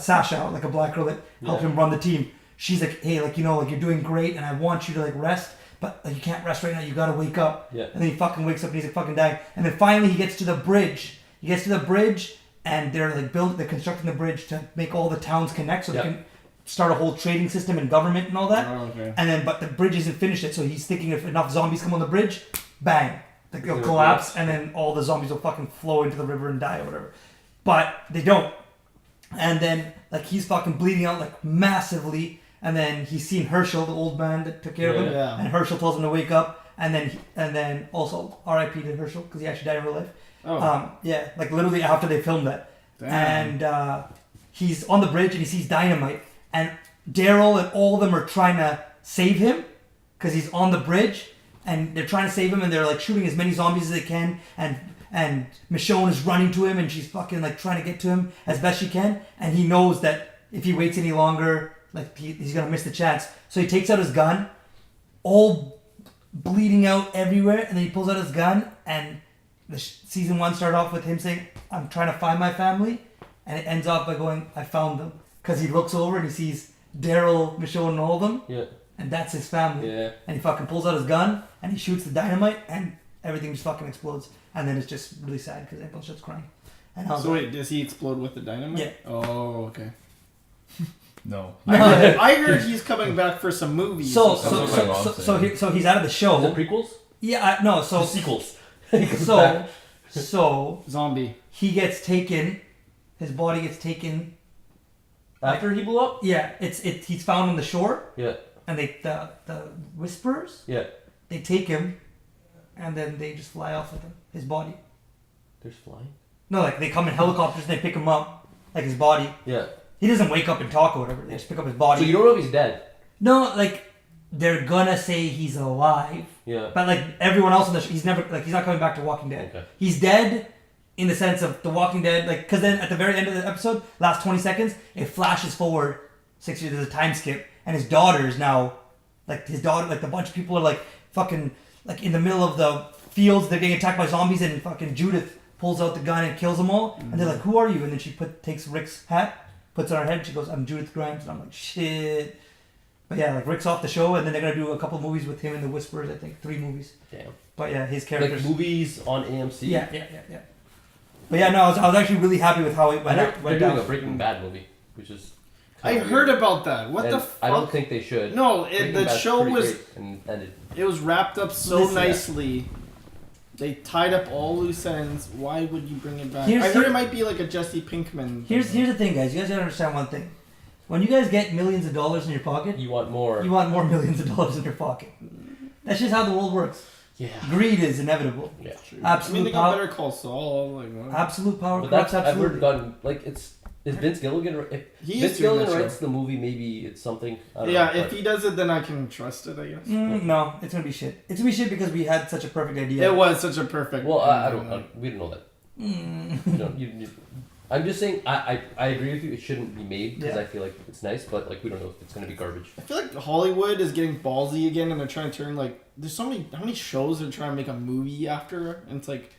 Sasha, like a black girl that helped him run the team. She's like, hey, like, you know, like, you're doing great, and I want you to, like, rest, but like, you can't rest right now, you gotta wake up. Yeah. And then he fucking wakes up, and he's, like, fucking dying. And then finally he gets to the bridge. And they're, like, they're constructing the bridge to make all the towns connect so they can start a whole trading system and government and all that. Oh, okay. And then, but the bridge isn't finished yet, so he's thinking if enough zombies come on the bridge, bang. Like, they'll collapse, and then all the zombies will fucking flow into the river and die or whatever. But they don't. And then, like, he's fucking bleeding out, like, massively. And then he's seen Herschel, the old man that took care of him. Yeah. And Herschel tells him to wake up. And then also R.I.P. to Herschel, because he actually died in real life. Oh. Yeah, like, literally after they filmed that. Damn. And he's on the bridge, and he sees dynamite. And Daryl and all of them are trying to save him, because he's on the bridge. And they're trying to save him, and they're, like, shooting as many zombies as they can. And Michonne is running to him, and she's fucking, like, trying to get to him as best she can. And he knows that if he waits any longer, like, he's gonna miss the chance. So he takes out his gun, all bleeding out everywhere, and then he pulls out his gun, and the season 1 started off with him saying, I'm trying to find my family, and it ends off by going, I found them. Because he looks over and he sees Daryl, Michonne, and all of them, and that's his family. Yeah. And he fucking pulls out his gun, and he shoots the dynamite, and everything just fucking explodes. And then it's just really sad because everyone starts crying. And So wait, does he explode with the dynamite? Yeah. Oh, okay. No. I heard he's coming back for some movies. So he's out of the show. Is it prequels? Yeah, no. So The sequels. so zombie. he gets taken. His body gets taken. After he blew up? Yeah, he's found on the shore. Yeah. And the Whisperers. Yeah. They take him, and then they just fly off with him. His body. There's flying? No, like they come in helicopters and they pick him up, like his body. Yeah. He doesn't wake up and talk or whatever. They just pick up his body. So you don't know if he's dead? No, like they're gonna say he's alive. Yeah. But like everyone else on the he's never like he's not coming back to Walking Dead. Okay. He's dead in the sense of The Walking Dead, like because then at the very end of the episode, last 20 seconds, it flashes forward 6 years. There's a time skip, and his daughter is now like his daughter. Like a bunch of people are like fucking like in the middle of the fields. They're getting attacked by zombies, and fucking Judith pulls out the gun and kills them all. And they're like, "Who are you?" And then she takes Rick's hat. Puts it on her head, and she goes, I'm Judith Grimes, and I'm like, shit. But yeah, like Rick's off the show, and then they're gonna do a couple movies with him and the Whisperers, I think 3 movies. Damn. But yeah, his characters. Like movies on AMC? Yeah. But yeah, no, I was actually really happy with how it went. They're doing a Breaking Bad movie, which is. I heard about that. What and the fuck? I don't think they should. No, Breaking the Bad's show pretty was. great and ended. It was wrapped up so Listen, nicely. They tied up all loose ends. Why would you bring it back? I heard it might be like a Jesse Pinkman. Here's the thing, guys. You guys gotta understand one thing. When you guys get millions of dollars in your pocket, You want more. you want more millions of dollars in your pocket. That's just how the world works. Yeah. Greed is inevitable. Yeah. Absolute I mean, they power. got Better Call Saul. Like, what? Absolute power. But corrupts that's I've heard absolutely. gotten like is Vince Gilligan if He Vince is doing Gilligan that writes show. the movie, maybe it's something. I don't Yeah, know, if he does it, then I can trust it. I guess. No, it's gonna be shit. It's gonna be shit because we had such a perfect idea. It was such a perfect. Well, we don't know that. No, I'm just saying. I agree with you. It shouldn't be made because Yeah. I feel like it's nice, but like we don't know if it's gonna be garbage. I feel like Hollywood is getting ballsy again, and they're trying to turn like. There's so many. How many shows they're trying to make a movie after? And it's like,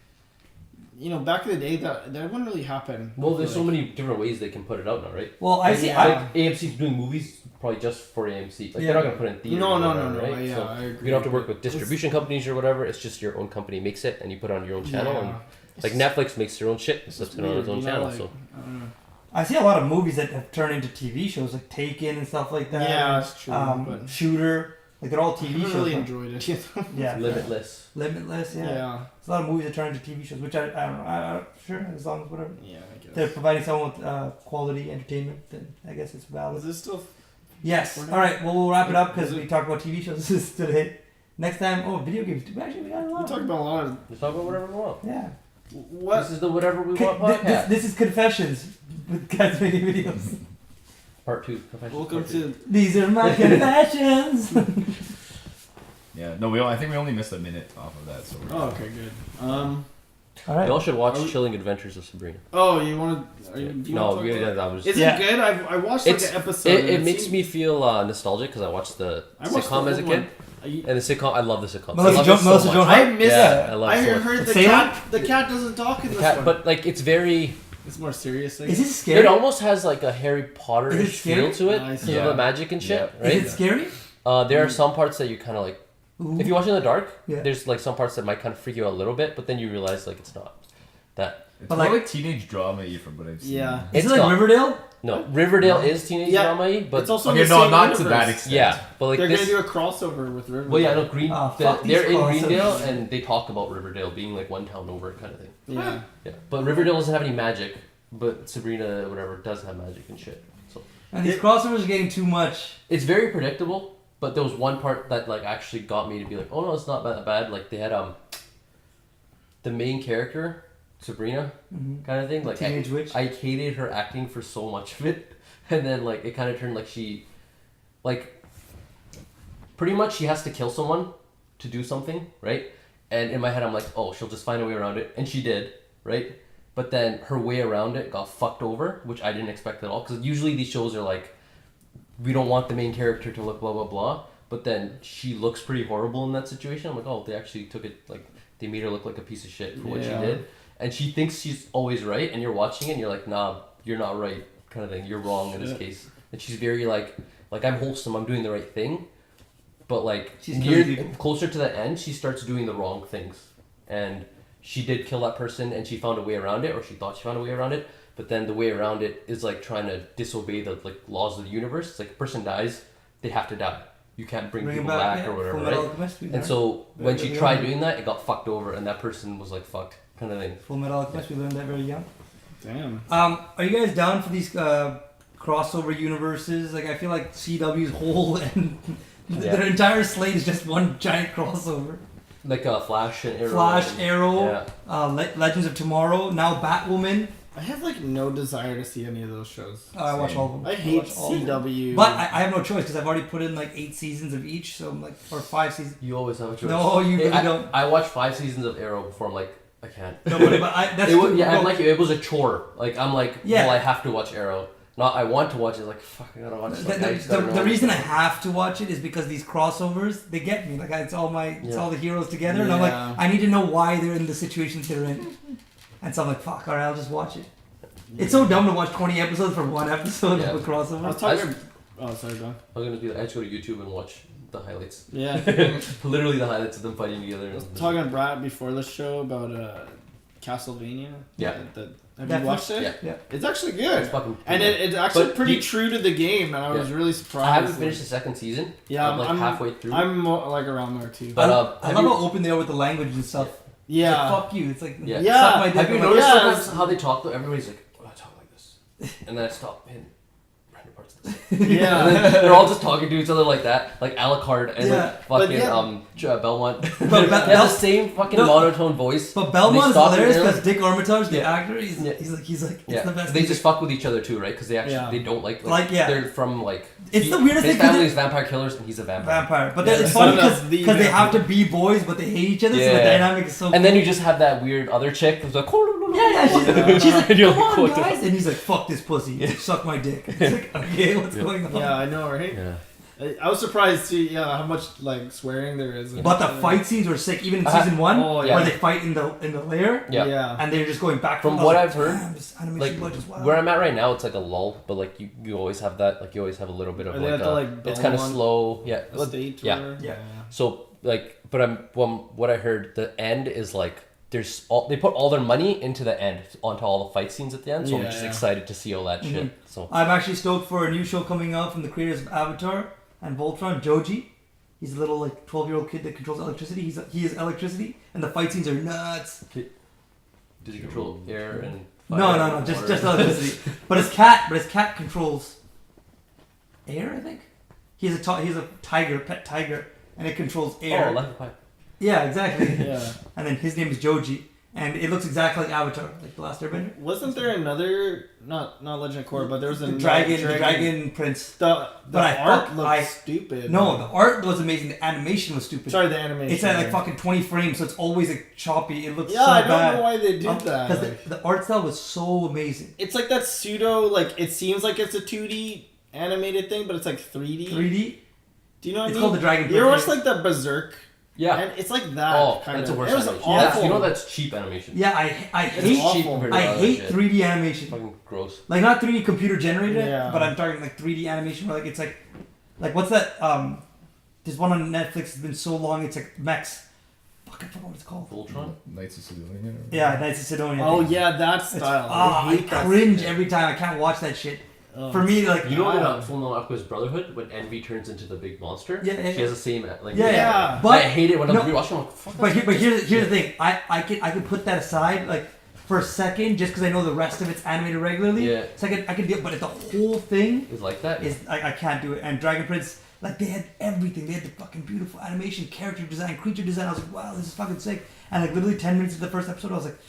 back in the day that wouldn't really happen. Well, there's so many different ways they can put it out now, right? Well, I see. Yeah. AMC's doing movies probably just for AMC. Like Yeah. they're not gonna put it in theaters. No, or no, whatever, no, right? yeah, So I agree. you don't have to work with distribution companies or whatever. It's just your own company makes it and you put it on your own channel. Yeah. And like Netflix makes their own shit. So it's put it on its own channel. So I don't know. I see a lot of movies that have turned into TV shows, like Taken and stuff like that. Yeah, that's true. But Shooter, like they're all I TV haven't shows. really now. enjoyed it either. Yeah. Limitless. Limitless, yeah. Yeah. There's a lot of movies that turn into TV shows, which I don't know. Sure, as long as whatever. Yeah, I guess. They're providing someone with quality entertainment, then I guess it's valid. Is this still? Yes. recording? All right. Well, we'll wrap it up because Is it- we talked about TV shows today. Next time, video games. Actually, we got a lot. We talked about a lot of Let's talk about whatever we want. Yeah. what. This is the Whatever We Want podcast. This is Confessions with guys making videos. Part 2. Confessions Welcome part 2. to. These are my confessions. Yeah, no, I think we only missed a minute off of that. So we're Oh, okay, good. All We right. all should watch Are we- Chilling Adventures of Sabrina. Oh, you want to? Do you No, want to talk about it? I was. Is Yeah. it good? I watched like It's, an episode. it and makes seemed- me feel nostalgic because I watched the I watched sitcom the as a old kid. one. And the sitcom, I love the sitcom. Melissa I love Jo- it so Melissa much. Joan I Hart? miss Yeah, it. I love I it so much. heard the Say cat. The cat doesn't talk in The this cat, one. but like it's very. It's more serious. I Is guess. it scary? It almost has like a Harry Is Potter it feel scary? to it Nice. because Yeah. of the magic and shit, Yeah. right? Is it scary? There are some parts that you kind of like. Ooh. If you watch it in the dark, Yeah. there's like some parts that might kind of freak you out a little bit, but then you realize like it's not that. It's But more like- like teenage drama from what I've seen. Yeah. Is It's it like not. Riverdale? No, Riverdale is teenage Yeah. drama, but It's also Okay, the no, same not universe. to that extent. yeah, but like They're this. gonna do a crossover with Riverdale. Well, yeah, no, Green. Fuck these they're in crossovers. Greendale, and they talk about Riverdale being like one town over kind of thing. Yeah. Yeah, but Riverdale doesn't have any magic, but Sabrina, whatever, does have magic and shit. So And these crossovers are getting too much. it's very predictable. But there was one part that like actually got me to be like, oh no, it's not that bad. Like they had the main character, Sabrina, kind of thing. Like Teenage witch. I hated her acting for so much of it, and then like it kind of turned like she, like, pretty much she has to kill someone to do something, right? And in my head I'm like, oh, she'll just find a way around it, and she did, right? But then her way around it got fucked over, which I didn't expect at all. Because usually these shows are like, we don't want the main character to look blah blah blah, but then she looks pretty horrible in that situation. I'm like, oh, they actually took it, like they made her look like a piece of shit for what she Yeah. did, and she thinks she's always right, and you're watching it and you're like, nah, you're not right, kind of thing. You're wrong in this Shit. case. And she's very like I'm wholesome, I'm doing the right thing, but like She's crazy. closer to the end, she starts doing the wrong things, and she did kill that person, and she found a way around it, or she thought she found a way around it. But then the way around it is like trying to disobey the like laws of the universe. It's like a person dies, they have to die. You can't bring Bring it people back yeah. or whatever, Full Metal right? Alchemist, we And learned. so when she Very tried young. doing that, it got fucked over, and that person was like fucked, kind of thing. Full Metal Alchemist, we learned that very young. Damn. Are you guys down for these crossover universes? Like, I feel like CW's whole and Yeah. their entire slate is just one giant crossover. Like Flash and Arrow. Flash, and- Arrow, Yeah. Legends of Tomorrow, now Batwoman. I have like no desire to see any of those shows. I watch Same. all of them. I hate watch all of them. CW. But I have no choice because I've already put in like 8 seasons of each, so I'm like, or 5 seasons. You always have a choice. No, you really I don't. I watched 5 seasons of Arrow before I'm like, I can't. No, but that's It was, too- yeah, no, I'm like, it was a chore. Like, I'm like, Yeah. well, I have to watch Arrow. Not, I want to watch it. Like, fuck, I gotta watch it. Like, I just gotta know the reason I what's have to watch it is because these crossovers, they get me. Like, it's all Yeah. all the heroes together, and I'm like, Yeah. I need to know why they're in the situations they're in. And so I'm like, fuck, alright, I'll just watch it. It's so dumb to watch 20 episodes for one episode Yeah. of a crossover. I was talking. Oh, sorry, go on. I was gonna be like, I just go to YouTube and watch the highlights. Yeah. Literally the highlights of them fighting together. I was talking to Brad before the show about Castlevania. Yeah. Have Netflix? you watched it? Yeah. Yeah. It's actually It's good. fucking And it's actually But pretty you- true to the game, and I was really surprised. I haven't finished the second season. Yeah, I'm like halfway through. I'm like around there too. But, I have love you- how open they are with the language and stuff. yeah. It's like, fuck you. It's like, Yeah. Yeah. suck my dick. Have you I'm like, noticed yeah, sometimes it's- how they talk though? Everybody's like, oh, I talk like this. And then I stop and random parts of this. Yeah. And then they're all just talking to each other like that, like Alucard and Yeah, like but fucking yeah. Belmont. But they have the Bel- same fucking No. monotone voice. But Belmont is stop and hilarious they're because Dick Armitage, the Yeah. actor, he's Yeah. he's like, it's Yeah, the best. they thing. just fuck with each other too, right? Because they actually Yeah. they don't like Like, yeah. they're from like It's the weirdest his thing 'cause family it- is vampire killers and he's a vampire. vampire. But Yeah, it's it's funny one of the because they have to vampires. be boys, but they hate each other, so the Yeah. dynamic is so And then you just have that weird other chick who's like, yeah, she's like, And you're come like, on, what the guys. And he's like, fuck this pussy. Suck my dick. It's like, okay, what's going on? Yeah, I know, right? Yeah. I was surprised to see how much like swearing there is. But the fight scenes were sick, even in season 1, Oh, yeah. where they fight in the lair, Yeah. Yeah. and they're just going back. From I was what like, I've heard, damn, this animation Like budget is wild. where I'm at right now, it's like a lull, but like you always have that, like you always have a little bit of Are they like, at the, like, it's kind of Belmont slow, yeah. Estate. Yeah. Or, Yeah. So like, but what I heard, the end is like they put all their money into the end, onto all the fight scenes at the end. So I'm just excited to see all that shit. So I'm actually stoked for a new show coming out from the creators of Avatar and Voltron, Joji. He's a little like 12-year-old kid that controls electricity. He is electricity, and the fight scenes are nuts. does he control air and No, just electricity. But his cat controls air. I think he has a tiger, pet tiger, and it controls air. Oh, Life of Pi. Yeah, exactly. Yeah. And then his name is Joji, and it looks exactly like Avatar, like the Last Airbender. Wasn't there another not Legend of Korra, but there was a The dragon prince. The But art looked stupid. No, the art was amazing. The animation was stupid. Sorry, the animation. It's at like fucking 20 frames, so it's always like choppy. It looks so I bad. don't know why they did that. Because the art style was so amazing. It's like that pseudo, like, it seems like it's a 2D animated thing, but it's like 3D. 3D? Do you know what I mean? It's called the Dragon You ever Prince. watched like the Berserk? Yeah. And it's like that. Oh, kind that's of. a worse It was animation. awful. You know that's cheap animation. Yeah, I hate awful. cheap compared to I other hate shit. 3D animation. Fucking gross. Like not 3D computer generated, Yeah. but I'm talking like 3D animation where like it's like what's that? There's one on Netflix. It's been so long. It's like mechs. Fuck, I forgot what it's called. Voltron. Knights of Sidonia. Yeah, Knights of Sidonia. Oh yeah, that style. I hate that cringe shit. every time. I can't watch that shit. Oh. For me, like You know in Full Metal Alchemist Brotherhood when Envy turns into the big monster? Yeah. She has the same like. Yeah. But I hate it when I'm no, rewatching. I'm like, fuck. But here's the thing. I can put that aside like for a second just because I know the rest of it's animated regularly. Yeah. So I can deal. But if the whole thing Is like that. is I can't do it. And Dragon Prince, like they had everything. They had the fucking beautiful animation, character design, creature design. I was like, wow, this is fucking sick. And like literally 10 minutes of the first episode, I was like,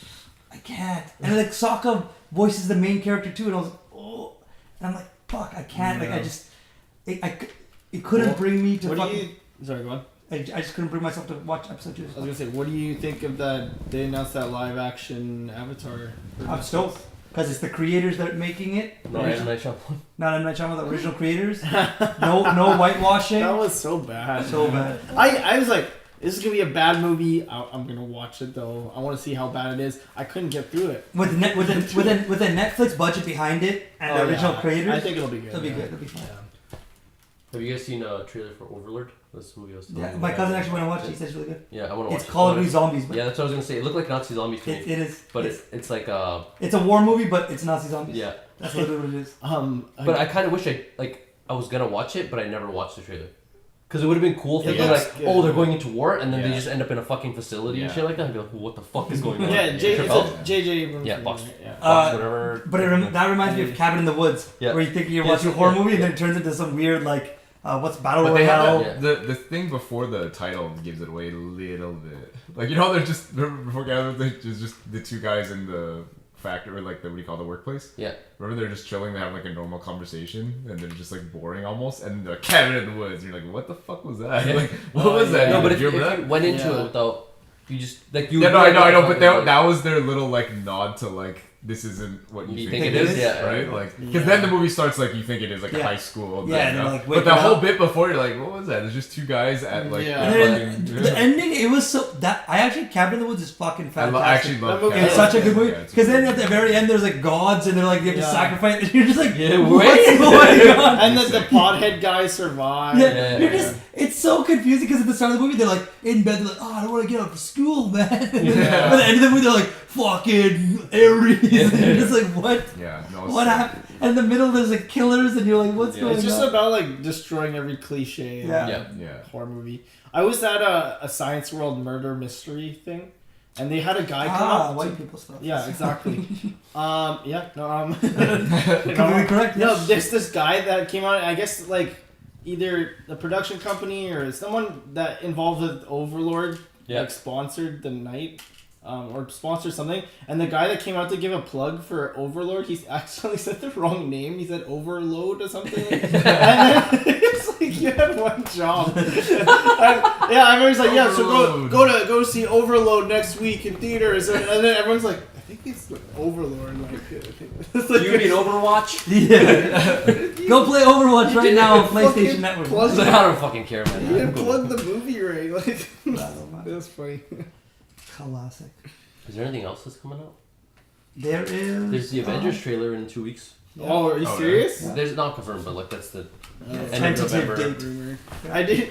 I can't. And then, like Sokka voices the main character too, and I was like, oh. And I'm like, fuck, I can't. Yeah. Like I just, it couldn't bring me to What fucking. do you? Sorry, go on. I just couldn't bring myself to watch episode 2. I was gonna say, what do you think of that? They announced that live action Avatar. I'm stoked because it's the creators that are making it. No, Not M. Night Shyamalan. M. Night Shyamalan, the original creators. No whitewashing. That was so bad. So bad. I was like, this is gonna be a bad movie. I'm gonna watch it though. I want to see how bad it is. I couldn't get through it. With a Netflix budget behind it and the original creators, I think it'll be good. it'll be good. It'll be fun. Have you guys seen a trailer for Overlord? This movie I was telling Yeah, you my about. cousin actually went to watch it. He said it's really good. Yeah, I want to watch It's it. Call of I Duty wanna- Zombies, but Yeah, that's what I was gonna say. It looked like Nazi zombies to me. it is. But it's like It's a war movie, but it's Nazi zombies. yeah. That's literally what it is. But I kind of wish I was gonna watch it, but I never watched the trailer. Because it would have been cool if It they're looks like, good. oh, they're going into war, and then they Yeah. just end up in a fucking facility and Yeah. shit like that. I'd be like, what the fuck is going on? Yeah, Trip out? J.J. Abrams. Yeah, movie, box. right? Yeah. Box, whatever. But that reminds me of Cabin in the Woods, Yeah. where you think you're Yeah, watching a yeah. horror movie, and then it turns into some weird like what's Battle But they have Royale. that, the thing before the title gives it away a little bit. Like, you know, they're just before Gavin, it's just the two guys in the factory, or like the what do you call the workplace? Yeah. Remember, they're just chilling. They have like a normal conversation, and they're just like boring almost. And they're cabin in the woods. And you're like, what the fuck was that? Yeah. Like, what was that? No, even? but if Do you you remember that? went into Yeah. it without, you just like you. Yeah, no, would be I know, like, but that was their little like nod to like this isn't what you You think think it it is? is, yeah, right? Like, because Yeah. then the movie starts like you think it is like Yeah. high school. Yeah, then, and they're, like, but waking the whole up. bit before you're like, what was that? There's just two guys at like. Yeah. And the then fucking- the ending, it was so that I actually Cabin in the Woods is fucking I fantastic. actually love That movie It's is such a good movie Yeah, it's because then good. at the very end there's like gods and they're like you have to Yeah. sacrifice and you're just like Yeah, what's wait. going on? And then the pothead guy survived. Yeah, Yeah, you're yeah. just it's so confusing because at the start of the movie they're like in bed they're like oh I don't want to get up for school man. And then Yeah. by the end of the movie they're like fucking Aries and you're just like what Yeah, no, it's what so happened? And in the middle there's like killers and you're like what's Yeah, going It's just on? about like destroying every cliche in Yeah. Yeah. Yeah. horror movie. I was at a Science World murder mystery thing, and they had a guy come up. white to- people stuff. Yeah, exactly. yeah, no, Completely correct. No, yes. there's this guy that came out. I guess like either the production company or someone that involved with Overlord, Yeah. like sponsored the night, or sponsored something. And the guy that came out to give a plug for Overlord, he's actually said the wrong name. He said Overload or something. And then it's like you had one job. Yeah, I remember he's like, yeah, so Overload. go see Overload next week in theaters, and then everyone's like, I think it's Overlord. Like, it's like You mean Overwatch? Yeah. Go play Overwatch right now on fucking PlayStation Network. plug I was like, I don't fucking care, man. You didn't plug the movie right. Like, Is that's funny. Classic. Is there anything else that's coming out? There is. There's the Avengers trailer in 2 weeks. Oh, are you Oh, serious? Yeah. There's not confirmed, but like that's the end of Tentative November. date. Rumor.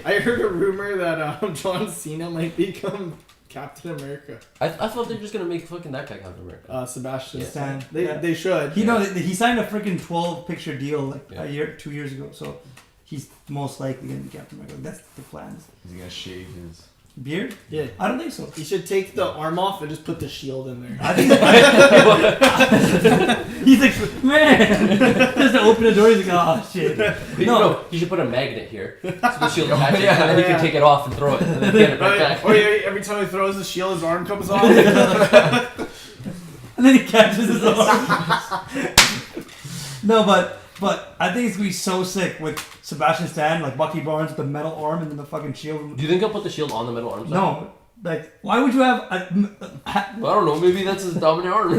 I heard a rumor that John Cena might become Captain America. I thought they were just gonna make fucking that guy Captain America. Sebastian Yeah. Stan. Yeah. They should. He signed a freaking 12-picture deal like Yeah. a year, 2 years ago. So he's most likely gonna be Captain America. That's the plans. Is he gonna shave his? Beard? Yeah. I don't think so. You should take the arm off and just put the shield in there. I think he's like, man, just to open the door. He's like, oh shit. No, you should put a magnet here, so the shield attaches, yeah, and then you yeah. can take it off and throw it, and then get it right back. Or every time he throws the shield, his arm comes off. And then he catches his arm. No, but I think it's gonna be so sick with Sebastian Stan, like Bucky Barnes with the metal arm and then the fucking shield. Do you think he'll put the shield on the metal arms? No, like why would you have a Well, I don't know. Maybe that's his dominant arm.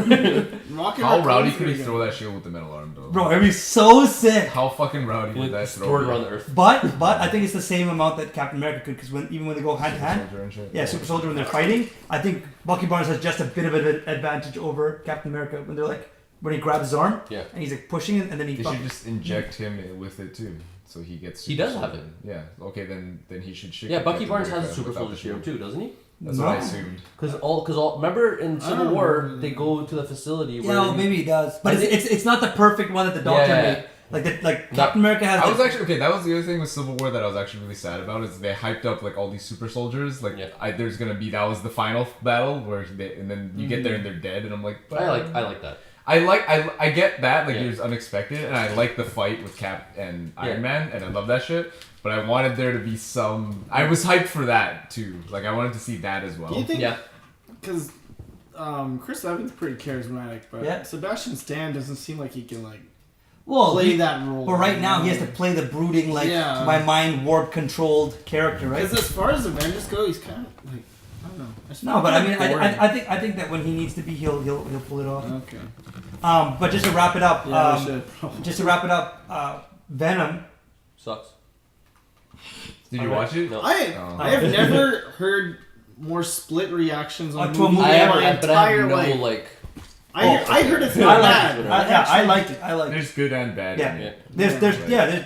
Rocket How Raccoon's rowdy could he pretty throw that shield with the metal arm though? bro? It'd be so sick. How fucking rowdy would that Stored throw? around the earth. But I think it's the same amount that Captain America could, because even when they go hand to hand, Soldier and shit? yeah, Super Soldier when they're fighting, I think Bucky Barnes has just a bit of an advantage over Captain America when they're like when he grabs his arm, Yeah. and he's like pushing it, and then he They fucking, should just inject him with it too, so he gets. He super does have soldier. Yeah. Okay, then he should ship. Yeah, it Bucky to Barnes has a America super without soldier the serum shield. too, doesn't he? That's No. what I assumed. Because remember in I Civil don't War remember. they go to the facility where yeah, well, maybe he does, but I think- it's not the perfect one that the Doctor Yeah. made. Like Captain America has. I was actually okay. That was the other thing with Civil War that I was actually really sad about is they hyped up like all these super soldiers. Like Yeah. there's gonna be that was the final battle where and then you get there and they're dead and I'm like. But I like that. I get that, like Yeah. it was unexpected, and I like the fight with Cap and Iron Yeah. Man, and I love that shit. But I wanted there to be some. I was hyped for that too. Like I wanted to see that as well. Do you think? Yeah. Because Chris Evans is pretty charismatic, but Yeah. Sebastian Stan doesn't seem like he can well, that role. but right now he has to play the brooding, like Yeah. my mind warp controlled character, right? Because as far as Avengers go, he's kind of like I don't know. just No, but I mean, boring. I think that when he needs to be, he'll pull it off. Okay. But just to wrap it up, Yeah, we should. just to wrap it up, Venom. Sucks. Did you Alright. watch it? No. I have never heard more split reactions on To a movie I in ever, my have, but I entire have no life. like. I heard it's I not liked bad. it. I liked it. I liked it. There's good and bad. Yeah. In it. There's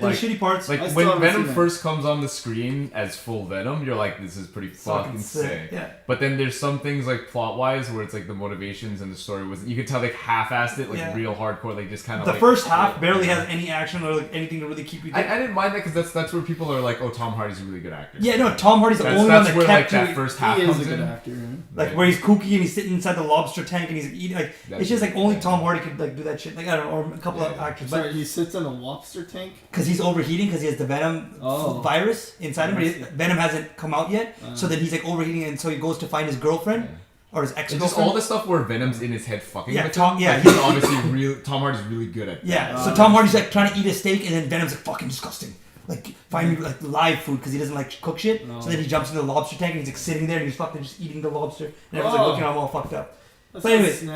Like- shitty parts. Like I still when haven't Venom seen it. first comes on the screen as full Venom, you're like, this is pretty fucking sick. Yeah. But then there's some things like plot wise where it's like the motivations and the story was you could tell like half-assed it, like Yeah. real hardcore, like just kind of The like, first half barely has any action or like anything to really keep you. I didn't mind that because that's where people are like, oh, Tom Hardy's a really good actor. Yeah, no, Tom Hardy's the That's, only one that's that where like kept that you. first half He is comes a good in. actor. Right? Like Right. where he's kooky and he's sitting inside the lobster tank and he's eating. Like That's it's just it. like only Tom Hardy could like do that shit. Like I don't know, or a couple of Yeah. actors, but Sorry, he sits in a lobster tank. because he's overheating because he has the venom Oh. virus inside him, but I his, see. venom hasn't come out yet. So then he's like overheating, and so he goes to find his girlfriend or his ex It's just girlfriend. all the stuff where Venom's in his head fucking Yeah, with Tom- him. yeah, like, he's- he's obviously real. Tom Hardy's really good at that. Yeah, so Oh, Tom Hardy's like trying to eat a steak, and then Venom's like fucking disgusting. Like find me like live food because he doesn't like cook shit. No. So then he jumps into the lobster tank and he's like sitting there and he's fucking just eating the lobster, and everyone's like Oh. looking at him all fucked up. That But anyways, sounds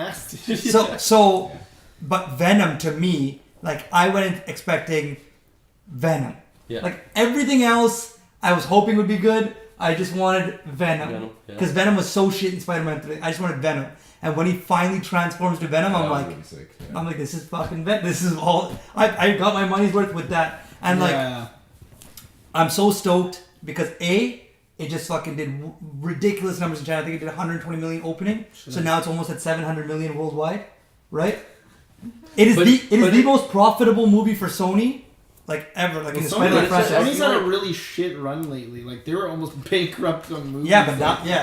nasty. So, but Venom to me, like I went in expecting Venom. Yeah. Like everything else, I was hoping would be good. I just wanted Venom Venom, yeah. because Venom was so shit in Spider-Man 3. I just wanted Venom, and when he finally transforms to Venom, That I'm was like, really sick. Yeah. I'm like, this is fucking Venom. This is all. I got my money's worth with that, and like, Yeah. I'm so stoked because it just fucking did ridiculous numbers in China. I think it did 120 million opening, so now it's almost at 700 million worldwide, right? It is But- the but the it- most profitable movie for Sony, like ever, like in the Spider-Man Sony's- franchise. Sony's had a really shit run lately. Like they were almost bankrupt on movies. Yeah,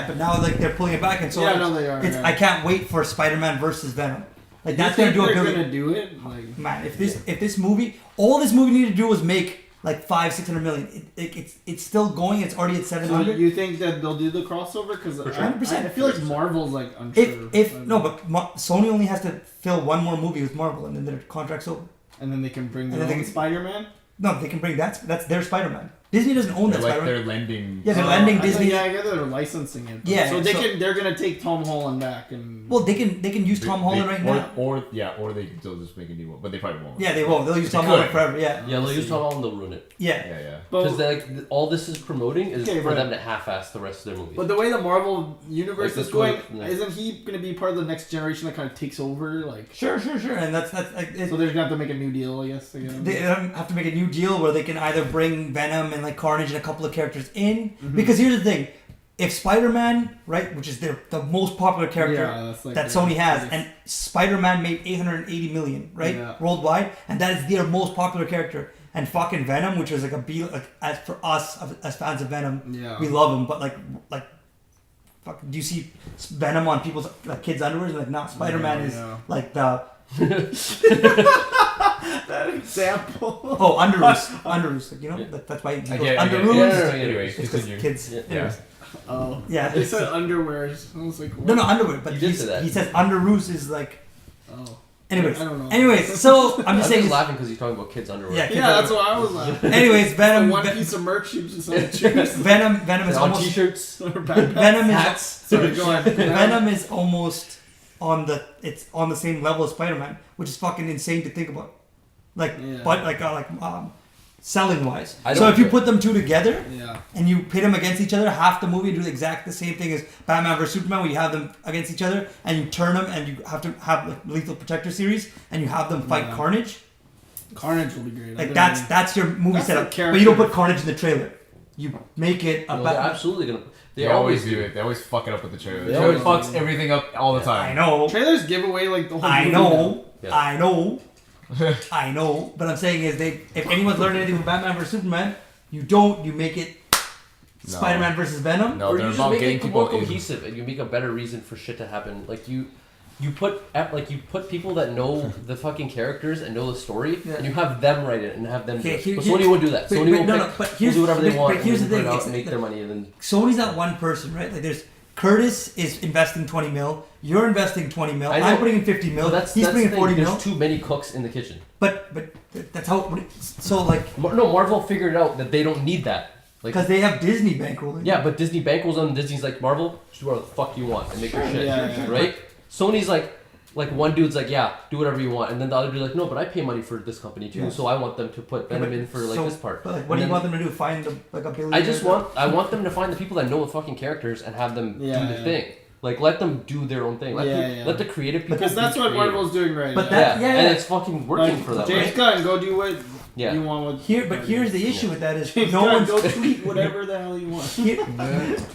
but now like they're pulling it back, and so Yeah, it's, no, they are, It's, yeah. I can't wait for Spider-Man versus Venom. Like Do you that's gonna think do a they're billion. gonna do it? Like Man, if this movie, all this movie needed to do was make like 500-600 million. It's still going. It's already at so 700. you think that they'll do the crossover? Because For sure. 100%. I feel like Marvel's like unsure. But Sony only has to fill one more movie with Marvel, and then their contract's over. and then they can bring And their then they own can- Spider-Man. No, they can bring that's their Spider-Man. Disney doesn't own They're that like Spider-Man. they're lending. Yeah, they're lending I know, Disney. yeah, I guess they're licensing it. Yeah, so so- they're gonna take Tom Holland back and. Well, they can use Tom Holland right now. Or they'll just make a new one, but they probably won't. Yeah, they won't. They'll use They Tom Holland could. forever. Yeah, Yeah, they'll use Tom Holland, they'll ruin it. yeah. Yeah. Because but, all this is promoting is Okay, for right. them to half-ass the rest of their movies. but the way the Marvel universe Like is this going, one, isn't he gonna be part of the next generation that kind of takes over? Like, Sure. And that's like so they're gonna have to make a new deal, I guess. Again. they have to make a new deal where they can either bring Venom and like Carnage and a couple of characters in. Mhm. Because here's the thing, if Spider-Man, right, which is the most popular character that's like that their Sony has, biggest- and Spider-Man made 880 million, right, Yeah. worldwide, and that is their most popular character. And fucking Venom, which was like as for us as fans of Venom, Yeah. we love him, but like, fuck, do you see Venom on people's kids' underwear? Like, not Spider-Man is Yeah. like the That example. underoos, like, you know, that's why he goes underoos. Yeah, Anyway, It's 'cause continue. kids. Yeah. anyways. Oh. Yeah. They said underwear. I was like, what? No, underwear. But You did say that. he says underoos is like. Oh. Anyways, I don't know. anyways, so I'm I'm just saying. just laughing because he's talking about kids' underwear. Yeah, Yeah, that's what I was laughing. Anyways, Venom. One piece of merch you just like choose. Venom is on almost. t-shirts. Or backpacks. Venom is. Hats. Sorry, go on. Venom is almost on the same level as Spider-Man, which is fucking insane to think about. Like, Yeah. but selling wise. I So don't- if you put them two together Yeah. and you pit them against each other, half the movie do the same thing as Batman vs Superman, where you have them against each other and you turn them and you have to have like Lethal Protector series and you have them fight Yeah. Carnage. Carnage will be great. Like that's your movie That's the setup. But character. you don't put Carnage in the trailer. You make it a No, they're Batman. absolutely gonna. They always do it. They always fuck it up with the trailer. The They trailer always fucks do. everything up all the time. I know. Trailers give away like the whole I movie know. Yeah. I know. I know. But I'm saying is if anyone's learned anything from Batman vs Superman, you make it No. Spider-Man versus Venom. No, Or they're you just about make getting it more people in. cohesive, and you make a better reason for shit to happen. Like you put people that know the fucking characters and know the story, Yeah. and you have them write it and have them do Okay, it. But Sony won't do that. Sony will here's do whatever they want. But here's the and put thing: it out it's and make like- their money, and then Sony's not one person, right? Like there's Curtis is investing 20 mil. You're investing 20 mil. I know. I'm putting in 50 mil. no, that's He's that's putting the in 40 thing. mil. There's too many cooks in the kitchen. But that's how. So like No, Marvel figured out that they don't need that. Like, because they have Disney bankrolling. yeah, but Disney bankrolls on Disney's like Marvel, just do whatever the fuck you want and make your shit, Yeah. right? Sony's like one dude's like, yeah, do whatever you want, and then the other dude's like, no, but I pay money for this company too, Yeah. so I want them to put Venom in for like So- this part. But like, what And do you then- want them to do? Find a billion? I want them to find the people that know the fucking characters and have them Yeah, do the yeah. thing. Like let them do their own thing. Let, Yeah. let the creative people. Because that's be what creative. Marvel's doing right But now. that- Yeah, yeah, and yeah. it's fucking working Like, for them. James Right? Gunn, go do what Yeah. you want with. Here's the issue with that is James no Gunn, one's go tweet whatever the hell you want.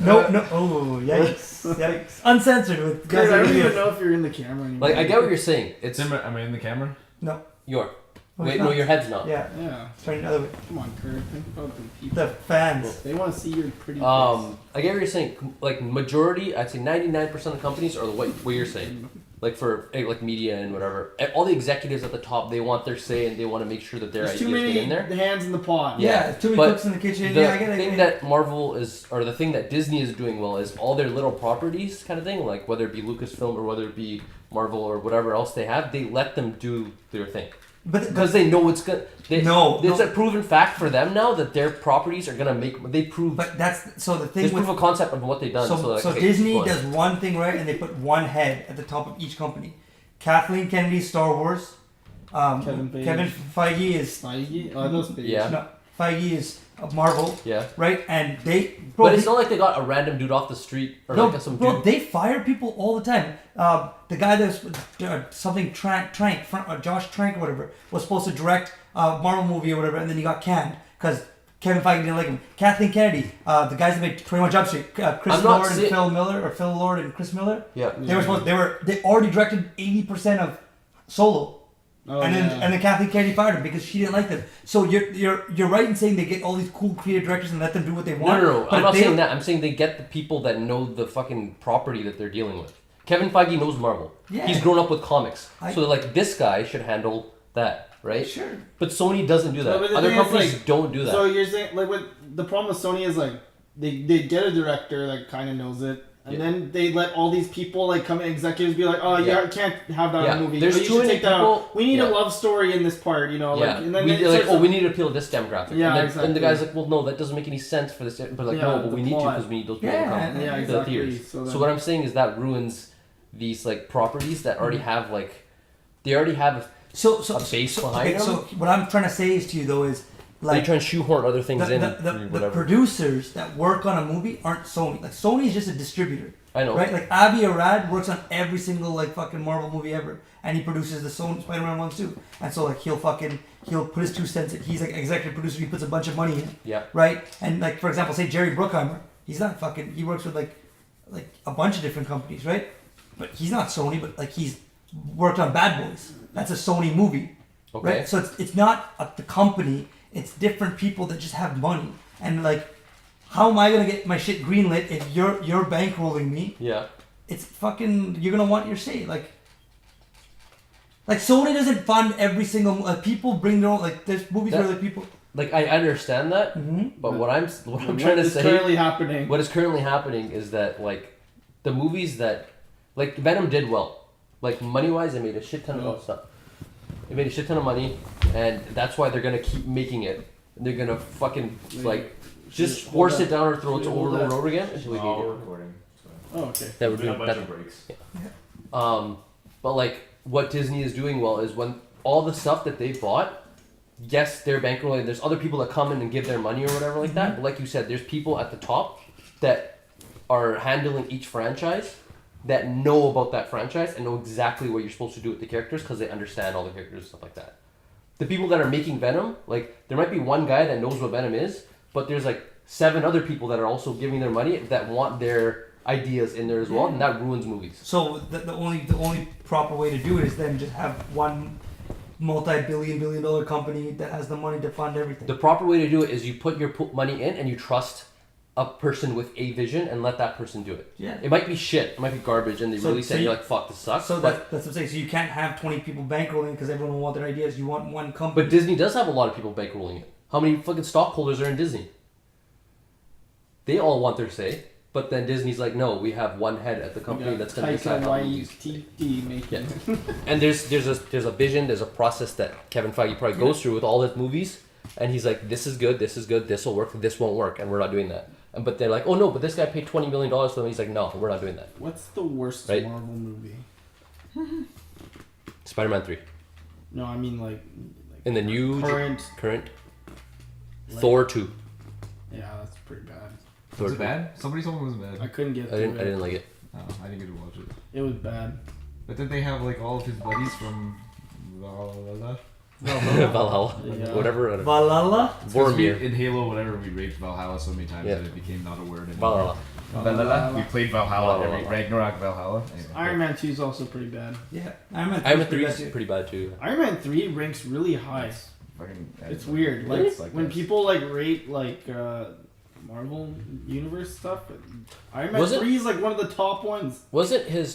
no. Oh yikes! Uncensored with Guys, guys. I don't Like even know if you're in the camera anymore. Like I get what you're saying. It's Am I in the camera? no. your. Oh, Wait, it's no, not. your head's not. Yeah, Yeah. turn the other way. Come on, Kurt. Think about the people. The fans. They want to see your pretty face. I get what you're saying. Like majority, I'd say 99% of companies are what you're saying. Like for like media and whatever, all the executives at the top, they want their say and they want to make sure that their There's too ideas many get in there. hands in the pot. Yeah, too many but cooks in the kitchen. The Yeah, I get it. thing that Marvel is, or the thing that Disney is doing well is all their little properties kind of thing, like whether it be Lucasfilm or whether it be Marvel or whatever else they have, they let them do their thing. But Because they know it's good. No, It's no. a proven fact for them now that their properties are going to make, they prove, but that's so the thing there's with proof of concept of what they've done. so, like, so okay, Disney go on. does one thing right, and they put one head at the top of each company. Kathleen Kennedy, Star Wars. Kevin Feige. Feige is Feige? Oh, those pages. Yeah. no, Feige is Marvel, Yeah. right? And they, But it's not like they got a random dude off the street or no, like some bro, dude. they fire people all the time. The guy that's something Trank, Josh Trank or whatever, was supposed to direct a Marvel movie or whatever, and then he got canned because Kevin Feige didn't like him. Kathleen Kennedy, the guys that made 21 Jump Street, Chris I'm not Lord and saying- Phil Lord and Chris Miller. Yeah. They already directed 80% of Solo. Oh, and yeah. then Kathleen Kennedy fired him because she didn't like them. So you're right in saying they get all these cool creative directors and let them do what they want. No. But I'm not if they- saying that. I'm saying they get the people that know the fucking property that they're dealing with. Kevin Feige knows Marvel. Yeah. He's grown up with comics. I- So, like, this guy should handle that, right? Sure. But Sony doesn't do that. No, but the Other thing is, companies like, don't do that. So you're saying like what the problem with Sony is like they get a director that kind of knows it, and Yeah. then they let all these people like come executives be like, oh Yeah. you can't have that Yeah. in a movie. There's Oh, you too should many take that out. people- We need Yeah. a love story in this part, you know. yeah. Like, and then we, it like, starts oh, to- we need to appeal to this demographic. Yeah, and then, exactly. and the guy's like, well, no, that doesn't make any sense for this. But like, Yeah, no, but the we need to plot. because we need those people Yeah, to come yeah, to the exactly. theaters. So So, then- what I'm saying is that ruins these like properties that already have like, they already have. So A base behind okay, them? so what I'm trying to say is to you though is They like try and shoehorn other things in. the or whatever. producers that work on a movie aren't Sony. Like Sony is just a distributor. I know. Right? Like Avi Arad works on every single like fucking Marvel movie ever. And he produces the Sony Spider-Man ones too. And so like he'll put his 2 cents in. He's like executive producer, he puts a bunch of money in. Yeah. Right? And like for example, say Jerry Bruckheimer, He's not fucking. He works with like a bunch of different companies, right? But he's not Sony. But like he's worked on Bad Boys. That's a Sony movie, Okay. right? So it's not the company. It's different people that just have money. And like, how am I gonna get my shit greenlit if you're bankrolling me? Yeah. It's fucking. You're gonna want your say. Like Sony doesn't fund every single. People bring their own. Like there's movies where like people. Like I understand that, but what I'm trying to say, currently happening. what is currently happening is that like the movies that like Venom did well, like money wise, it made a shit ton of stuff. It made a shit ton of money, and that's why they're gonna keep making it. They're gonna fucking like just force it down our throats over and over again until we get Oh, it. we're recording. Oh, okay. That we're We're doing a doing bunch that. of breaks. But like what Disney is doing well is when all the stuff that they bought, yes, they're bankrolling. There's other people that come in and give their money or whatever like that. But like you said, there's people at the top that are handling each franchise that know about that franchise and know exactly what you're supposed to do with the characters because they understand all the characters and stuff like that. The people that are making Venom, like there might be one guy that knows what Venom is, but there's like 7 other people that are also giving their money that want their ideas in there as well, and that ruins movies. So the only proper way to do it is then just have one multi-billion dollar company that has the money to fund everything. The proper way to do it is you put your money in and you trust a person with a vision and let that person do it. Yeah. It might be shit. It might be garbage, and they So- release so it. And you- you're like, "Fuck, this sucks." So but that's what I'm saying. So you can't have 20 people bankrolling because everyone will want their ideas. You want one company. but Disney does have a lot of people bankrolling it. How many fucking stockholders are in Disney? They all want their say, but then Disney's like, "No, we have one head at the company that's gonna decide how movies." YTT making. And there's a vision, there's a process that Kevin Feige probably goes through with all his movies, and he's like, "This is good, this will work, this won't work," and we're not doing that. But they're like, "Oh no, but this guy paid $20 million for them." He's like, "No, we're not doing that." What's the worst Right. Marvel movie? Spider-Man 3. No, I mean like In the new current. current Like, Thor 2. Yeah, that's pretty bad. Was it bad? Somebody told me it was bad. I couldn't get I through didn't it. like it. Oh, I didn't get to watch it. It was bad. But then they have like all of his buddies from Valhalla. Valhalla. Yeah. Whatever. Valhalla? Vormir. In Halo, whatever, we raped Valhalla so many times Yeah. that it became not a word anymore. Valhalla. Valhalla. We played Valhalla Valhalla. every Ragnarok Valhalla. Anyway. Iron Man 2 is also pretty bad. Yeah. Iron Man 3 Iron Man is 3 pretty is bad too. pretty bad too. Iron Man 3 ranks really high. Fucking, It's weird. Like, It's when this. people like rate like Marvel Universe stuff, Iron Man Was it- 3 is like one of the top ones. Wasn't his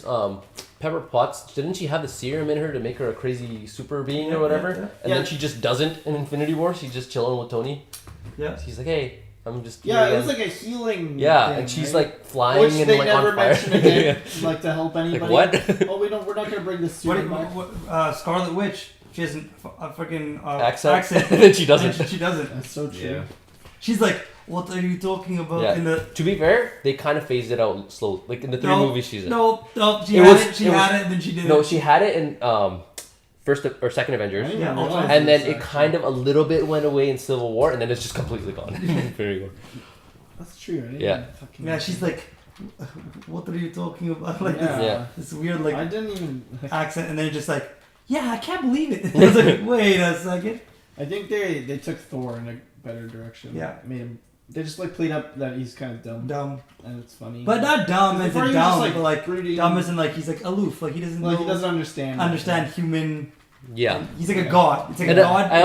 Pepper Potts? Didn't she have the serum in her to make her a crazy super being or whatever? Yeah, yeah. And Yeah. then she just doesn't in Infinity War. She's just chilling with Tony. Yeah. He's like, "Hey, I'm just." Yeah, here it was again." like a healing. Yeah, thing, and she's right? like flying Which and they like never on fire. mention again, like to help anybody. Like what? Oh, we're not gonna bring this What, suit back. Scarlet Witch, she has a freaking Accent. And then she doesn't. And she doesn't. That's so true. Yeah. She's like, what are you talking about Yeah. in the... To be fair, they kind of phased it out slow. Like in the 3 movies she's in. No, she It had was- it, she it was- had it, and then she did No, it. she had it in first or second Avengers. I didn't Yeah, even realize And then this, it kind of a little bit went away in Civil War, and then it's just completely gone. Very good. That's true. I didn't Yeah. even fucking Yeah, she's like, what are you talking about? Like Yeah. Yeah. this weird like I didn't even. accent, and then just like, yeah, I can't believe it. I was like, wait a second. I think they took Thor in a better direction. Yeah. Made him. They just like played up that he's kind of dumb, Dumb, and it's funny. but not dumb as Before in he was just, dumb, like, but like brooding. dumb as in like he's like aloof, like he doesn't Like know, he doesn't understand. human. Yeah. He's like a god. It's like And a god. I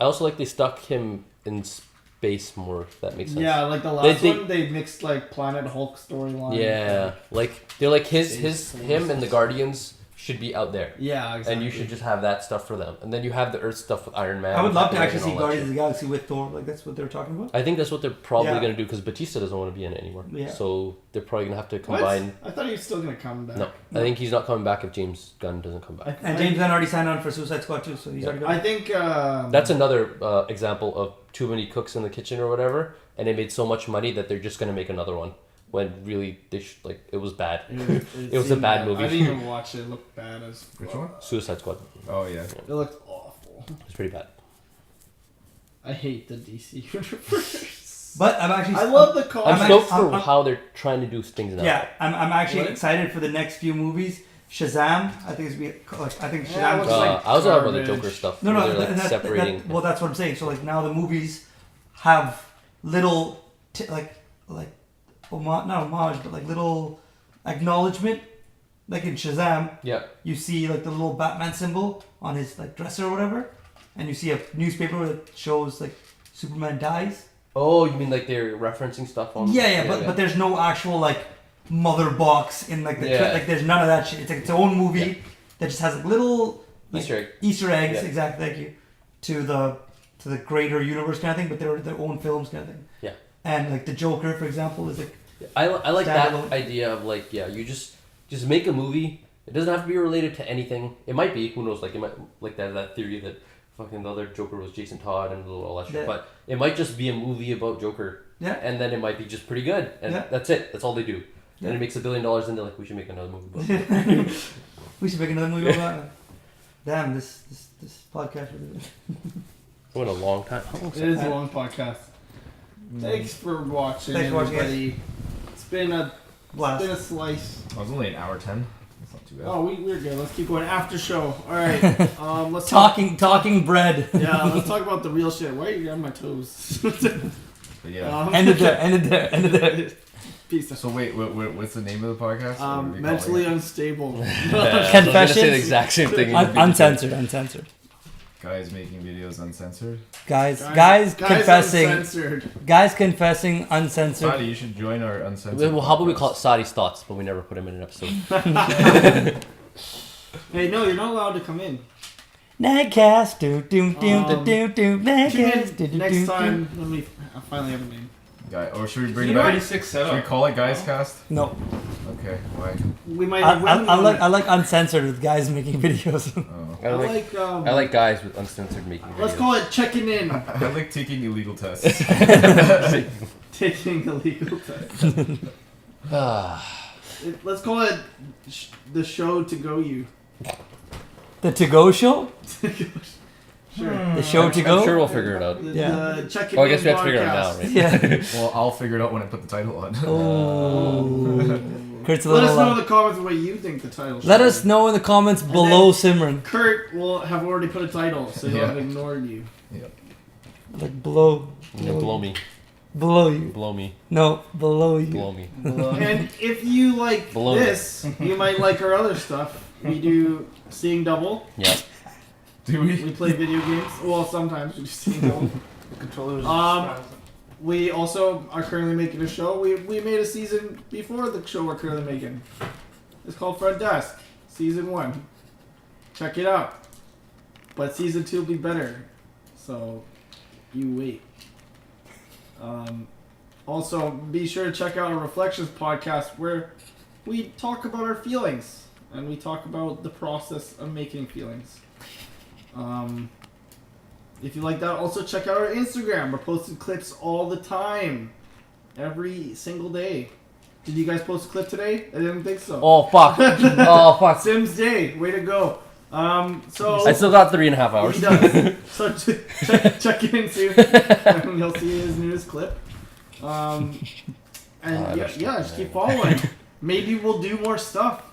also like they stuck him in space more. If that makes sense. Yeah, like the last They- one, they mixed like Planet Hulk storyline. Yeah, like they're like him Space and the Guardians should be out there, Yeah, exactly. and you should just have that stuff for them, and then you have the Earth stuff with Iron Man. I would love to Captain actually see America, and all that Guardians of the Galaxy with Thor. Like that's what they were talking about. shit. I think that's what they're probably Yeah. gonna do because Batista doesn't want to be in it anymore. Yeah. So they're probably gonna have to What? combine. I thought he was still gonna come back. No, I think he's not coming back if James Gunn doesn't come back. And James Gunn already signed on for Suicide Squad too, so he's Yeah. already I going. think That's another example of too many cooks in the kitchen or whatever, and they made so much money that they're just gonna make another one. When really they it was bad. It was a seemed bad movie. I didn't even watch it. It looked bad as fuck. Which one? Suicide Squad. Oh yeah. It looked awful. It's pretty bad. I hate the DC universe. But I'm actually. I love the I'm comics. stoked for I'm- how they're trying to do things now. Yeah, I'm actually What? excited for the next few movies. Shazam, I think it's be like I think Yeah, Shazam. it was is like I was talking about the garbage. Joker stuff. no, where no, they're like that- separating. well, that's what I'm saying. So like now the movies have little like not homage, but like little acknowledgement. Like in Shazam, Yeah. you see like the little Batman symbol on his like dresser or whatever, and you see a newspaper that shows like Superman dies. Oh, you mean like they're referencing stuff on? Yeah, but there's no actual like mother box in like the like there's none of that shit. It's like its own movie that just has like little like, Easter eggs, Yeah. exactly. Thank you, to the greater universe kind of thing, but they're their own films kind of thing. Yeah. And like the Joker, for example, is like I like standalone. that idea of like you just make a movie. It doesn't have to be related to anything. It might be, who knows? Like it might like that theory that fucking the other Joker was Jason Todd and all that shit. Yeah. But it might just be a movie about Joker. Yeah. And then it might be just pretty good, and that's it. That's all they do. Yeah. And it makes $1 billion, and they're like, we should make another movie about it. We should make another movie about that. Damn, this podcast really. It went a long time. It is a long podcast. Thanks for watching, Thanks for watching, everybody. It's been a Blast. slice. I was only an hour 10. That's not too bad. Oh, we're good. Let's keep going. After show. All right. Let's Talking bread. Yeah, let's talk about the real shit. Why are you on my toes? But yeah. Ended there. Piece of So wait, what's the name of the podcast? What are we mentally calling it? unstable. I was gonna say the exact same thing. Uncensored. Guys making videos uncensored. Guys confessing uncensored. Sadi, you should join our uncensored. Well, how about we call it Sadi's thoughts, but we never put him in an episode. Hey, no, you're not allowed to come in. Nagcast, Next time when we finally have a name. Guy, or should we bring You it know back? what? Should we call it Guys Cast? No, Okay, why? We might have women I on like it. I like uncensored with guys making videos. Oh. I like guys with uncensored making videos. Let's call it checking in. I like taking illegal tests. Taking illegal tests. Let's call it the show to go you. The to-go show? Sure. The show to go? I'm sure we'll figure it out. The checking Oh, I guess in we have to figure it out podcast. now, right? Yeah. Well, I'll figure it out when I put the title on. Oh. Kurt's a Let little us know in loud. the comments what you think the title should Let be. us know in the comments below Simran. Kurt will have already put a title, so he'll Yeah. have ignored you. Like below. Blow me. Below you. Blow me. No, below you. Blow me. And if you like Below this, you might like our other stuff. We do Seeing Double. Yeah. Do we? We play video games. Well, sometimes we do Seeing Double. We also are currently making a show. We made a season before the show we're currently making. It's called Front Desk, Season 1. Check it out. But Season 2 will be better. So, you wait. Also, be sure to check out our Reflections podcast where we talk about our feelings. And we talk about the process of making feelings. If you like that, also check out our Instagram. We're posting clips all the time. Every single day. Did you guys post a clip today? I didn't think so. Oh, fuck. Oh, fuck. Sims Day. Way to go. So... I still got 3.5 hours. He does. So check in soon. And you'll see his newest clip. And just keep following. Maybe we'll do more stuff.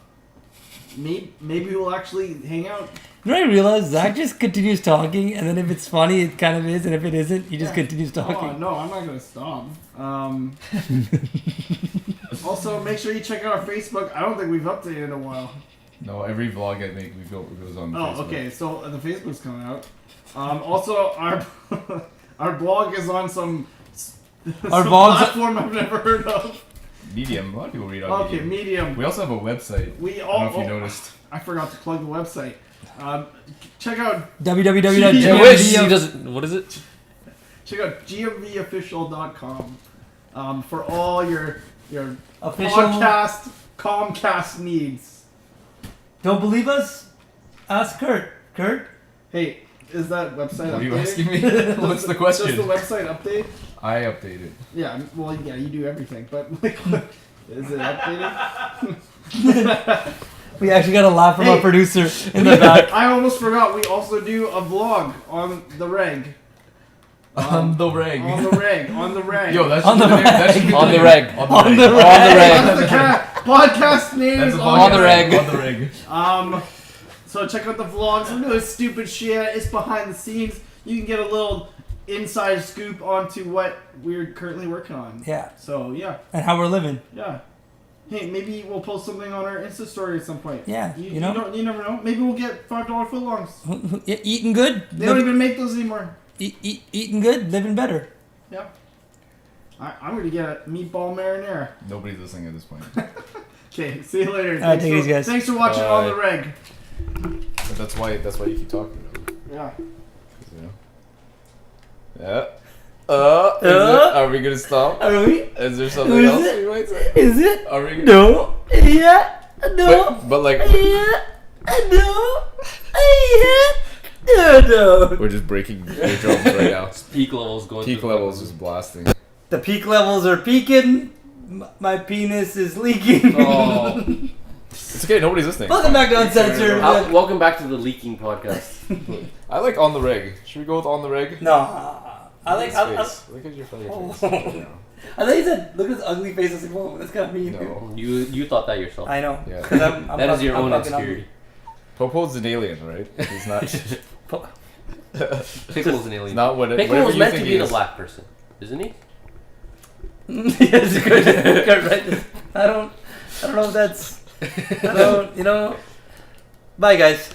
Maybe we'll actually hang out. You know what I realized? Zach just continues talking, and then if it's funny, it kind of is, and if it isn't, he just continues talking. Oh, no, I'm not going to stop. Also, make sure you check out our Facebook. I don't think we've updated in a while. No, every vlog I make goes on Facebook. Oh, okay. So the Facebook's coming out. Also, our blog is on some platform I've never heard of. Medium. A lot of people read on Okay, Medium. We also have a website. I don't know if you noticed. I forgot to plug the website. Check out www. I wish he doesn't. What is it? check out gmvofficial.com for all your Official. podcast Comcast needs. Don't believe us? Ask Kurt. Kurt? Hey, is that website What are you updated? asking me? What's the question? Does the website update? I update it. Yeah, well, yeah, you do everything, but like, is it updated? We actually got a laugh from Hey. our producer in the back. I almost forgot. We also do a vlog on the reg. On the reg. On the reg. On the reg. Yo, that's On the that should be On the the name. reg. On the reg. On the reg. That's the podcast name That's is a On the podcast. reg. On the reg. So check out the vlogs. We're doing stupid shit. It's behind the scenes. You can get a little inside scoop onto what we're currently working on. Yeah. So yeah, And how we're living. yeah. Hey, maybe we'll post something on our Insta story at some point. Yeah. You never know. Maybe we'll get $5 footlongs. Eating good. They don't even make those anymore. Eating good, living better. Yeah. I'm gonna get a meatball marinara. Nobody's listening at this point. Okay, see you later. Alright, take it easy, guys. Thanks for watching On the Reg. But that's why you keep talking about it. Yeah. You know? Yeah. Are we gonna stop? Are we? Is there something else we might say? Is it? Are we gonna... No. Yeah. No. But like, Yeah. No. Yeah. No. we're just breaking eardrums right now. Peak levels going. Peak through levels just blasting. The peak levels are peaking. My penis is leaking. Oh. It's okay, nobody's listening. Welcome back to Uncensored. Welcome back to the leaking podcast. I like On the Reg. Should we go with On the Reg? No. I like. Look at your funny face. I thought you said, look at his ugly face. I was like, whoa, that's kind of mean. No. You thought that yourself. I know. Yeah. 'Cause I'm That is your I'm own fucking insecurity. Popo's an alien, right? He's not. Pickle's an alien. He's not what Pickle whatever was you meant to think be he the is. black person, isn't he? Yes, good. Right. I don't know if that's. I don't. Bye, guys.